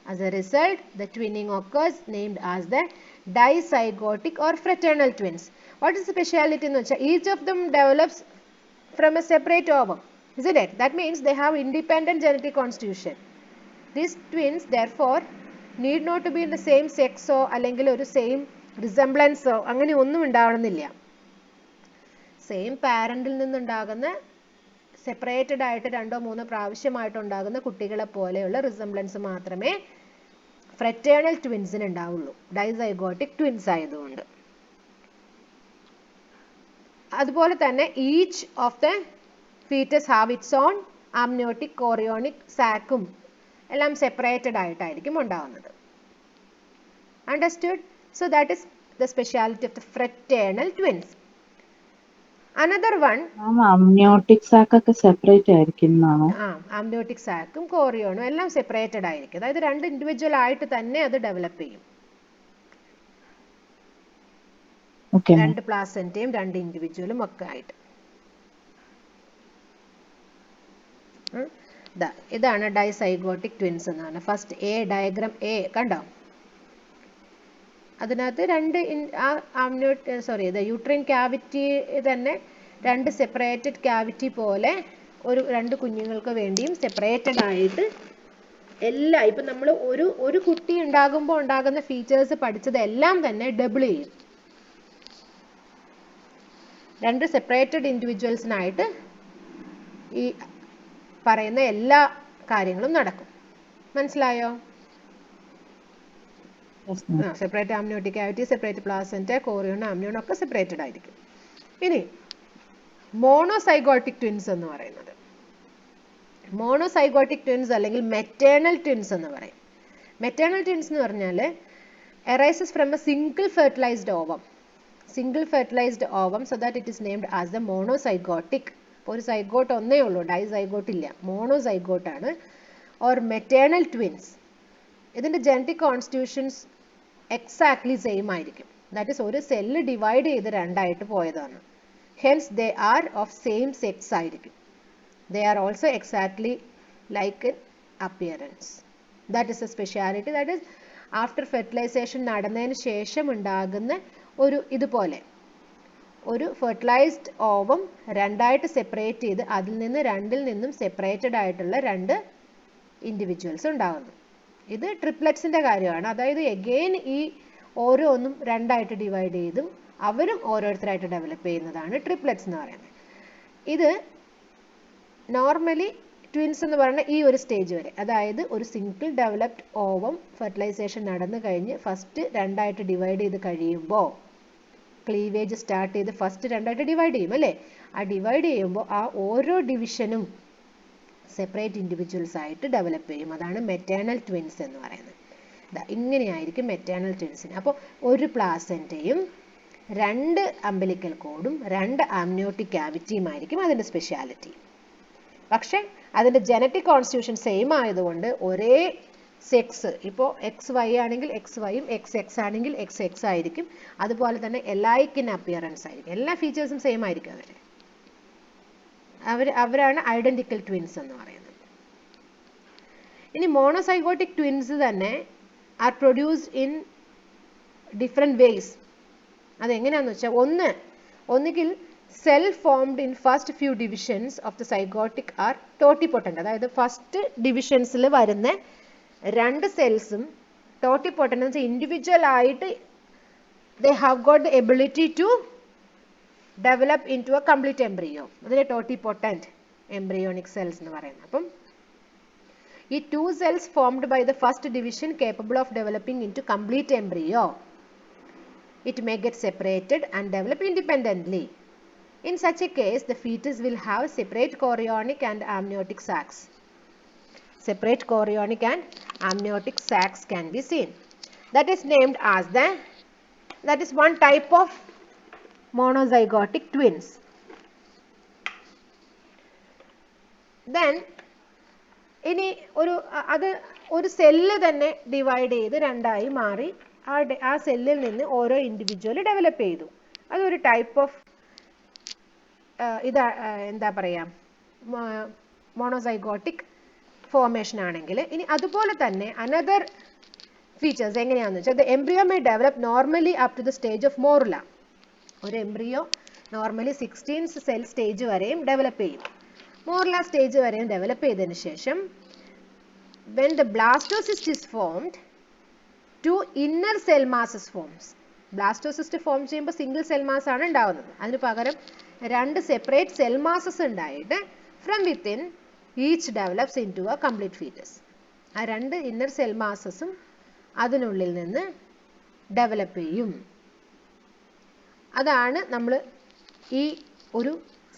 As a result, the twinning occurs named as the dizygotic or fraternal twins. What is the speciality? Each of them develops from a separate ovum, isn't it? That means they have independent genetic constitution. These twins therefore need not to be in the same sex or same resemblance or അങ്ങനെ ഒന്നും ഉണ്ടാവണമെന്നില്ല. Same പാരന്റിൽ നിന്നുണ്ടാകുന്ന separated ആയിട്ട് 2-3 പ്രാവശ്യമായിട്ട് ഉണ്ടാകുന്ന കുട്ടികളെ പോലെയുള്ള resemblance മാത്രമേ ഫ്രറ്റേണൽ ട്വിൻസിന് ഉണ്ടാവുള്ളൂ, ഡൈസൈഗോട്ടിക് ട്വിൻസ് ആയതുകൊണ്ട്. അതുപോലെ തന്നെ each of the foetus have its own amniotic chorionic സാക്കും എല്ലാം സെപ്പറേറ്റഡ് ആയിട്ടായിരിക്കും ഉണ്ടാവുന്നത്. Understood? So that is the speciality of the fraternal twins. Another one, amniotic sac ഒക്കെ സെപ്പറേറ്റ് ആയിരിക്കുന്നതാണോ? ആംനിയോട്ടിക് സാക്കും കോറിയോണും എല്ലാം സെപ്പറേറ്റഡ് ആയിരിക്കും. അതായത് 2 ഇൻഡിവിജ്വൽ ആയിട്ട് തന്നെ അത് ഡെവലപ്പ് ചെയ്യും. 2 പ്ലാസന്റയും 2 ഇൻഡിവിജ്വലും ഒക്കെ ആയിട്ട്. ഇതാണ് ഡൈസൈഗോട്ടിക് ട്വിൻസ് എന്ന് പറഞ്ഞാൽ. ഫസ്റ്റ് എ ഡയഗ്രാം എ കണ്ടോ? അതിനകത്ത് 2 യൂട്രൈൻ ക്യാവിറ്റി തന്നെ 2 സെപ്പറേറ്റഡ് ക്യാവിറ്റി പോലെ 2 കുഞ്ഞുങ്ങൾക്ക് വേണ്ടിയും സെപ്പറേറ്റഡ് ആയിട്ട് എല്ലാം. ഇപ്പം നമ്മൾ ഒരു കുട്ടി ഉണ്ടാകുമ്പോൾ ഉണ്ടാകുന്ന ഫീച്ചേഴ്സ് പഠിച്ചതെല്ലാം തന്നെ ഡബിൾ ചെയ്യും. 2 സെപ്പറേറ്റഡ് ഇൻഡിവിജ്വൽസിനായിട്ട് ഈ പറയുന്ന എല്ലാ കാര്യങ്ങളും നടക്കും. മനസ്സിലായോ? Separate amniotic cavity, separate placenta, chorion, amnion ഒക്കെ സെപ്പറേറ്റഡ് ആയിരിക്കും. ഇനി മോണോസൈഗോട്ടിക് ട്വിൻസ് എന്ന് പറയുന്നത്, മോണോസൈഗോട്ടിക് ട്വിൻസ് അല്ലെങ്കിൽ മെറ്റേണൽ ട്വിൻസ് എന്ന് പറയും. മെറ്റേണൽ ട്വിൻസ് എന്ന് പറഞ്ഞാൽ arises from a single fertilized ovum. Single fertilized ovum, so that it is named as the monozygotic. ഒരു സൈഗോട്ട് ഒന്നേ ഉള്ളൂ, ഡൈസൈഗോട്ട് ഇല്ല, മോണോസൈഗോട്ട് ആണ്. Or maternal twins. ഇതിൻ്റെ ജനറ്റിക് കോൺസ്റ്റിറ്റ്യൂഷൻസ് എക്സാക്ട്ലി സെയിം ആയിരിക്കും. ദാറ്റ് ഈസ് ഒരു സെല്ല് ഡിവൈഡ് ചെയ്ത് 2 ആയിട്ട് പോയതാണ്. Hence they are of same sex ആയിരിക്കും. They are also exactly like in appearance. That is a speciality. That is after fertilisation നടന്നതിന് ശേഷം ഉണ്ടാകുന്ന ഇതുപോലെ ഒരു ഫെർട്ടിലൈസ്ഡ് ഓവം 2 ആയിട്ട് സെപ്പറേറ്റ് ചെയ്ത് അതിൽ നിന്ന് 2-ൽ നിന്നും സെപ്പറേറ്റഡ് ആയിട്ടുള്ള 2 ഇൻഡിവിജ്വൽസ് ഉണ്ടാകുന്നു. ഇത് ട്രിപ്ലെറ്റ്സിൻ്റെ കാര്യമാണ്. അതായത് എഗെയിൻ ഈ ഓരോന്നും 2 ആയിട്ട് ഡിവൈഡ് ചെയ്തും അവരും ഓരോരുത്തരായിട്ട് ഡെവലപ്പ് ചെയ്യുന്നതാണ് ട്രിപ്ലെറ്റ്സ് എന്ന് പറയുന്നത്. ഇത് നോർമലി ട്വിൻസ് എന്ന് പറയുന്ന ഈ ഒരു സ്റ്റേജ് വരെ, അതായത് ഒരു സിംഗിൾ ഡെവലപ്ഡ് ഓവം ഫെർട്ടിലൈസേഷൻ നടന്നു കഴിഞ്ഞ് ഫസ്റ്റ് 2 ആയിട്ട് ഡിവൈഡ് ചെയ്ത് കഴിയുമ്പോൾ ക്ലീവേജ് സ്റ്റാർട്ട് ചെയ്ത് ഫസ്റ്റ് 2 ആയിട്ട് ഡിവൈഡ് ചെയ്യും അല്ലേ? ആ ഡിവൈഡ് ചെയ്യുമ്പോൾ ആ ഓരോ ഡിവിഷനും സെപ്പറേറ്റ് ഇൻഡിവിജ്വൽസ് ആയിട്ട് ഡെവലപ്പ് ചെയ്യും. അതാണ് മെറ്റേണൽ ട്വിൻസ് എന്ന് പറയുന്നത്. ഇങ്ങനെയായിരിക്കും മെറ്റേണൽ ട്വിൻസിന്. അപ്പോൾ ഒരു പ്ലാസന്റയും 2 അംബിലിക്കൽ കോഡും 2 ആംനിയോട്ടിക് ക്യാവിറ്റിയും ആയിരിക്കും അതിൻ്റെ സ്പെഷ്യാലിറ്റി. പക്ഷേ അതിൻ്റെ ജനറ്റിക് കോൺസ്റ്റിറ്റ്യൂഷൻ സെയിം ആയതുകൊണ്ട് ഒരേ സെക്സ്, ഇപ്പോൾ XY ആണെങ്കിൽ XYയും XX ആണെങ്കിൽ XX ആയിരിക്കും. അതുപോലെ തന്നെ എലൈക്ക് ഇൻ അപ്പിയറൻസ് ആയിരിക്കും. എല്ലാ ഫീച്ചേഴ്സും സെയിം ആയിരിക്കും. അവരാണ് ഐഡന്റിക്കൽ ട്വിൻസ് എന്ന് പറയുന്നത്. ഇനി മോണോസൈഗോട്ടിക് ട്വിൻസ് തന്നെ are produced in different ways. അതെങ്ങനെയാണെന്ന് വെച്ചാൽ ഒന്നുകിൽ cell formed in first few divisions of the zygotic are totipotent. അതായത് ഫസ്റ്റ് ഡിവിഷൻസിൽ വരുന്ന 2 സെൽസും ടോട്ടിപ്പൊട്ടൻ്റ് എന്ന് വെച്ചാൽ ഇൻഡിവിജ്വൽ ആയിട്ട് they have got the ability to develop into a complete embryo. അതിനെ ടോട്ടിപ്പൊട്ടൻ്റ് എംബ്രിയോണിക് സെൽസ് എന്ന് പറയുന്നത്. അപ്പം ഈ 2 cells formed by the first division capable of developing into complete embryo, it may get separated and develop independently. In such a case, the fetus will have separate chorionic and amniotic sacs. Separate chorionic and amniotic sacs can be seen. That is named as that is one type of monozygotic twins. Then ഇനി ഒരു cell തന്നെ divide ചെയ്ത് 2 ആയി മാറി ആ സെല്ലിൽ നിന്ന് ഓരോ ഇൻഡിവിജ്വൽ ഡെവലപ്പ് ചെയ്തു. അതൊരു ടൈപ്പ് ഓഫ് എന്താ പറയുക, മോണോസൈഗോട്ടിക് ഫോർമേഷൻ ആണെങ്കിൽ, ഇനി അതുപോലെ തന്നെ അനദർ ഫീച്ചേഴ്സ് എങ്ങനെയാണെന്ന് വെച്ചാൽ, the embryo may develop normally up to the stage of morula. ഒരു embryo normally 16th cell stage വരെയും ഡെവലപ്പ് ചെയ്യും. മോറുല സ്റ്റേജ് വരെയും ഡെവലപ്പ് ചെയ്തതിന് ശേഷം, when the blastocyst is formed, two inner cell masses forms. Blastocyst form ചെയ്യുമ്പോൾ single cell mass ആണ് ഉണ്ടാവുന്നത്. അതിന് പകരം രണ്ട് സെപ്പറേറ്റ് സെൽ മാസസ് ഉണ്ടായിട്ട് from within each develops into a complete foetus. ആ രണ്ട് ഇന്നർ സെൽ മാസസും അതിനുള്ളിൽ നിന്ന് ഡെവലപ്പ് ചെയ്യും. അതാണ് നമ്മൾ ഈ ഒരു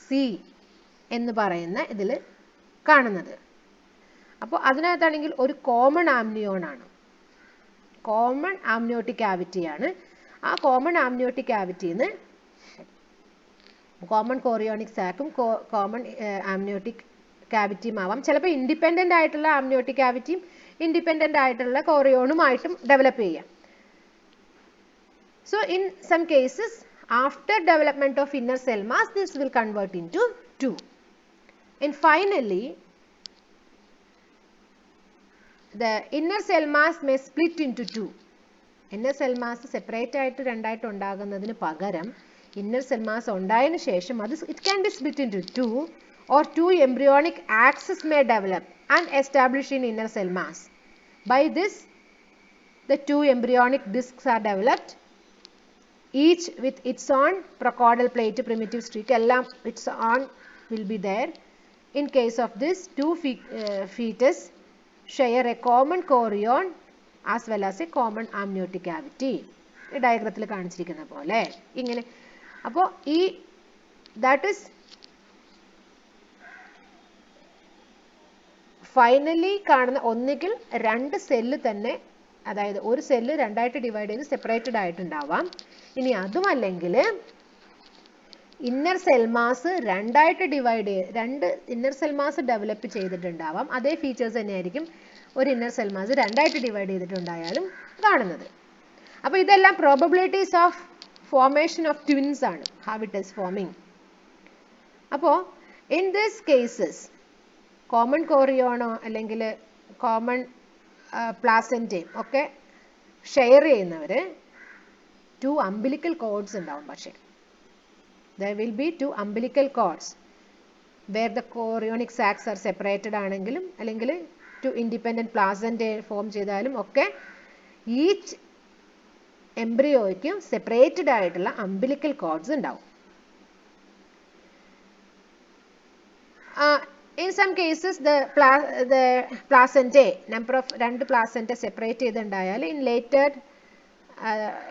സി എന്ന് പറയുന്ന ഇതിൽ കാണുന്നത്. അപ്പോൾ അതിനകത്താണെങ്കിൽ ഒരു കോമൺ ആംനിയോൺ ആണ്, കോമൺ ആംനിയോട്ടിക് ക്യാവിറ്റിയാണ്. ആ കോമൺ ആംനിയോട്ടിക് ക്യാവിറ്റിയിൽ നിന്ന് കോമൺ കോറിയോണിക് സാക്കും കോമൺ ആംനിയോട്ടിക് ക്യാവിറ്റിയും ആവാം. ചിലപ്പോൾ ഇൻഡിപെൻഡൻ്റ് ആയിട്ടുള്ള ആംനിയോട്ടിക് ക്യാവിറ്റിയും ഇൻഡിപെൻഡൻ്റ് ആയിട്ടുള്ള കോറിയോണുമായിട്ടും ഡെവലപ്പ് ചെയ്യാം. So in some cases after development of inner cell mass, this will convert into 2. And finally, the inner cell mass may split into 2. Inner cell mass separate ആയിട്ട് രണ്ടായിട്ട് ഉണ്ടാകുന്നതിന് പകരം inner cell mass ഉണ്ടായതിനു ശേഷം അത് it can be split into 2, or 2 embryonic axes may develop and establish in inner cell mass. By this, the 2 embryonic discs are developed, each with its own procaudal plate, primitive streak, ellam its own will be there. In case of this, 2 fetus share a common chorion as well as a common amniotic cavity. ഈ ഡയഗ്രത്തിൽ കാണിച്ചിരിക്കുന്ന പോലെ ഇങ്ങനെ. അപ്പോൾ ഈ that is finally കാണുന്ന ഒന്നുകിൽ രണ്ട് cell തന്നെ, അതായത് ഒരു സെല്ല് രണ്ടായിട്ട് ഡിവൈഡ് ചെയ്ത് സെപ്പറേറ്റഡ് ആയിട്ടുണ്ടാവാം. ഇനി അതുമല്ലെങ്കിൽ ഇന്നർ സെൽ മാസ് രണ്ടായിട്ട് ഡിവൈഡ് ചെയ്ത് രണ്ട് ഇന്നർ സെൽ മാസ് ഡെവലപ്പ് ചെയ്തിട്ടുണ്ടാവാം. അതേ ഫീച്ചേഴ്സ് തന്നെയായിരിക്കും ഒരു ഇന്നർ സെൽ മാസ് രണ്ടായിട്ട് ഡിവൈഡ് ചെയ്തിട്ടുണ്ടായാലും കാണുന്നത്. അപ്പോൾ ഇതെല്ലാം probabilities of formation of twins ആണ്, ഹൗ ഇറ്റ് ഈസ് ഫോമിങ്. അപ്പോൾ ഇൻ ദിസ് കേസസ് കോമൺ കോറിയോണോ അല്ലെങ്കിൽ കോമൺ പ്ലാസൻറ്റയും ഒക്കെ ഷെയർ ചെയ്യുന്നവർ 2 umbilical cords ഉണ്ടാവും. പക്ഷേ there will be 2 umbilical cords where the chorionic sacs are separated ആണെങ്കിലും അല്ലെങ്കിൽ 2 independent placenta ഫോം ചെയ്താലും ഒക്കെ ഈച്ച് എംബ്രിയോയ്ക്കും സെപ്പറേറ്റഡ് ആയിട്ടുള്ള umbilical cords ഉണ്ടാവും. In some cases the placenta number of രണ്ട് placenta separate ചെയ്തിട്ടുണ്ടായാൽ in later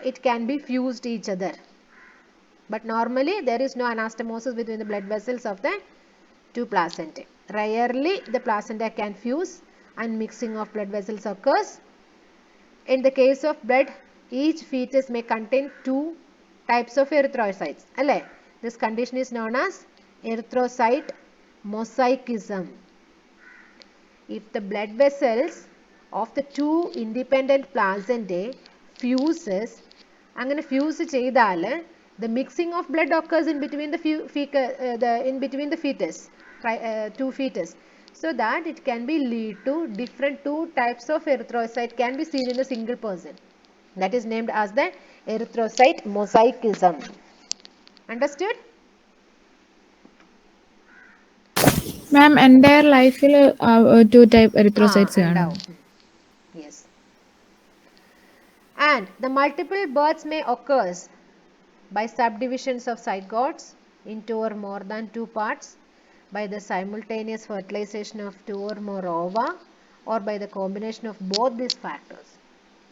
it can be fused each other, but normally there is no anastomosis between the blood vessels of the 2 placentae. Rarely the placenta can fuse and mixing of blood vessels occurs. In the case of blood, each fetus may contain 2 types of erythrocytes. Alle, this condition is known as erythrocyte mosaicism. If the blood vessels of the 2 independent placentae fuses, അങ്ങനെ fuse ചെയ്താൽ the mixing of blood occurs in between the fetus, 2 fetus, so that it can be lead to different 2 types of erythrocyte can be seen in a single person. That is named as the erythrocyte mosaicism. Understood? Ma'am, entire ലൈഫിൽ 2 type erythrocytes കാണും. Yes. And the multiple births may occur by subdivisions of zygotes into or more than 2 parts, by the simultaneous fertilization of 2 or more ova, or by the combination of both these factors.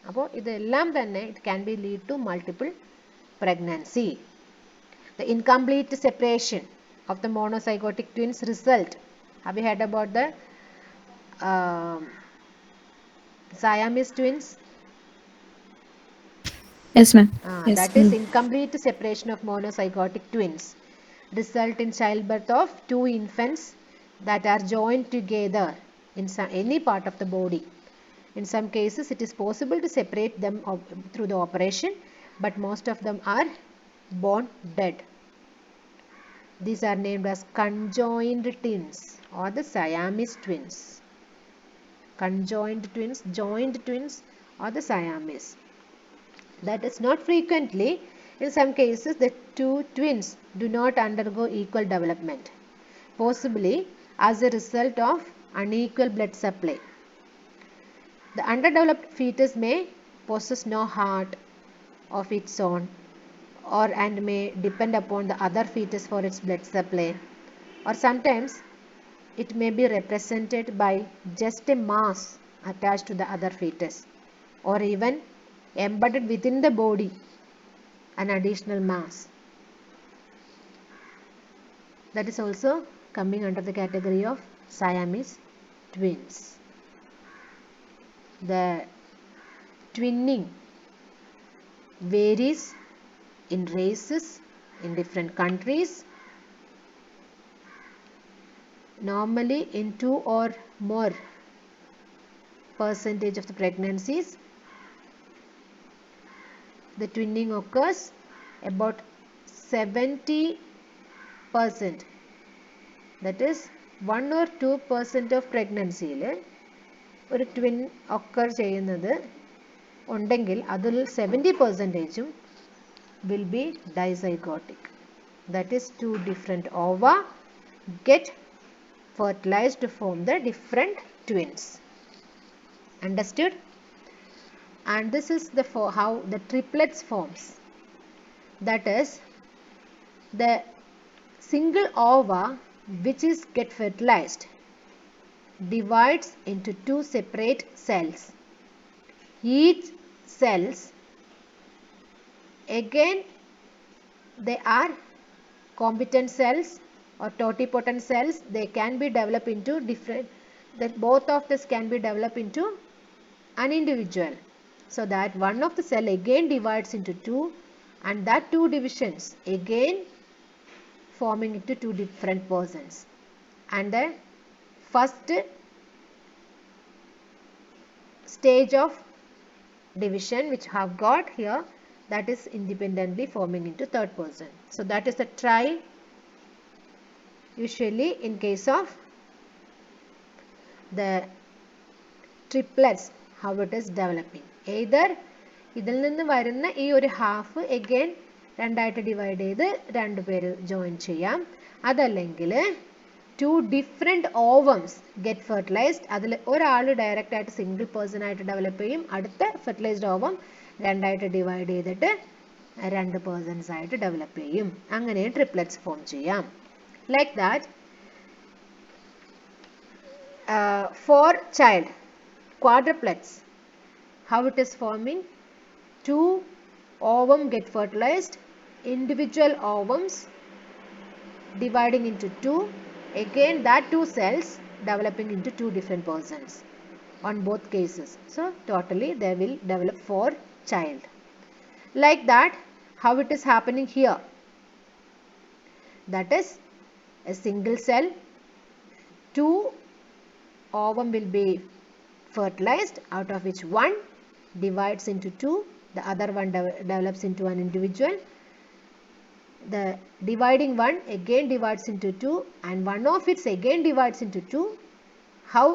അപ്പോൾ ഇതെല്ലാം തന്നെ it can be lead to multiple pregnancy. The incomplete separation of the monozygotic twins result. Have you heard about the Siamese twins? Yes, ma'am. Yes. That is incomplete separation of monozygotic twins result in childbirth of 2 infants that are joined together in any part of the body. In some cases, it is possible to separate them through the operation, but most of them are born dead. These are named as conjoined twins or the Siamese twins. Conjoined twins, joined twins or the Siamese. That is not frequently. In some cases, the two twins do not undergo equal development, possibly as a result of unequal blood supply. The underdeveloped fetus may possess no heart of its own and may depend upon the other fetus for its blood supply, or sometimes it may be represented by just a mass attached to the other fetus, or even embedded within the body, an additional mass. That is also coming under the category of Siamese twins. The twinning varies in races in different countries, normally in 2 or more percentage of the pregnancies. The twinning occurs about 70%, that is 1 or 2% of pregnancy ഒരു twin occur ചെയ്യുന്നത് ഉണ്ടെങ്കിൽ അതിൽ 70% will be dizygotic. That is, two different ova get fertilized to form the different twins. Understood? And this is how the triplets forms. That is, the single ova which is get fertilized divides into two separate cells. Each cells again they are competent cells or totipotent cells. They can be developed into different, that both of this can be developed into an individual, so that one of the cell again divides into two, and that two divisions again forming into two different persons, and the first stage of division which have got here, that is independently forming into third person. So that is the try usually in case of the triplets, how it is developing. Either ഇതിൽ നിന്ന് വരുന്ന ഈ ഒരു half again രണ്ടായിട്ട് divide ചെയ്ത് രണ്ട് പേര് join ചെയ്യാം. അതല്ലെങ്കിൽ two different ovums get fertilized. അതിൽ ഒരാൾ ഡയറക്റ്റ് ആയിട്ട് സിംഗിൾ പേഴ്സൺ ആയിട്ട് ഡെവലപ്പ് ചെയ്യും. അടുത്ത ഫെർട്ടിലൈസ്ഡ് ഓവം രണ്ടായിട്ട് ഡിവൈഡ് ചെയ്തിട്ട് രണ്ട് പേഴ്സൺസ് ആയിട്ട് ഡെവലപ്പ് ചെയ്യും. അങ്ങനെ ട്രിപ്ലെറ്റ്സ് ഫോം ചെയ്യാം. Like that for child quadruplets, how it is forming? Two ovum get fertilized, individual ovums dividing into two, again that two cells developing into two different persons on both cases. So totally they will develop for child. Like that, how it is happening here? That is a single cell, two ovum will be fertilized, out of which one divides into two, the other one develops into an individual. The dividing one again divides into two, and one of it again divides into two. How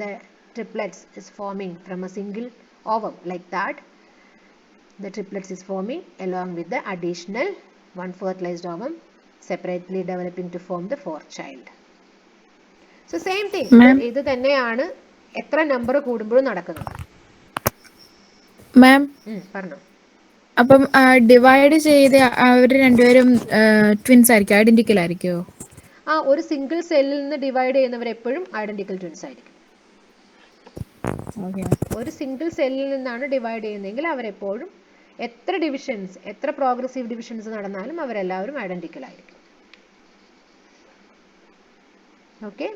the triplets is forming from a single ovum? Like that, the triplets is forming along with the additional one fertilized ovum separately developing to form the fourth child. So same thing, ഇത് തന്നെയാണ് എത്ര number കൂടുമ്പോഴും നടക്കുന്നത്. മാം പറഞ്ഞോ. അപ്പം divide ചെയ്ത് അവർ രണ്ടുപേരും twins ആയിരിക്കും, ഐഡന്റിക്കൽ ആയിരിക്കുമോ? ഒരു സിംഗിൾ സെല്ലിൽ നിന്ന് ഡിവൈഡ് ചെയ്യുന്നവർ എപ്പോഴും ഐഡന്റിക്കൽ ട്വിൻസ് ആയിരിക്കും. ഒരു സിംഗിൾ സെല്ലിൽ നിന്നാണ് ഡിവൈഡ് ചെയ്യുന്നതെങ്കിൽ അവരെപ്പോഴും എത്ര ഡിവിഷൻസ്, എത്ര പ്രോഗ്രസീവ് ഡിവിഷൻസ് നടന്നാലും അവരെല്ലാവരും ഐഡന്റിക്കൽ ആയിരിക്കും. Okay,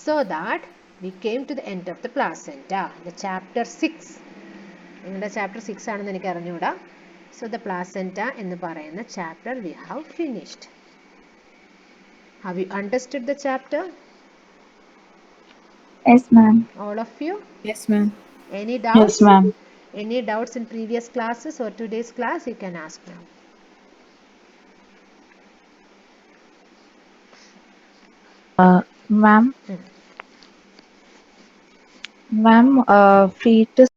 so that we came to the end of the placenta, the chapter 6. നിങ്ങളുടെ ചാപ്റ്റർ 6 ആണെന്ന് എനിക്ക് അറിഞ്ഞൂടാ. So the placenta എന്ന് പറയുന്ന chapter we have finished. Have you understood the chapter? Yes, ma'am. All of you? Yes, ma'am. Any Yes, doubts? ma'am. Any doubts in previous classes or today's class? You can ask now. Ma'am, Hmm. ma'am, fetus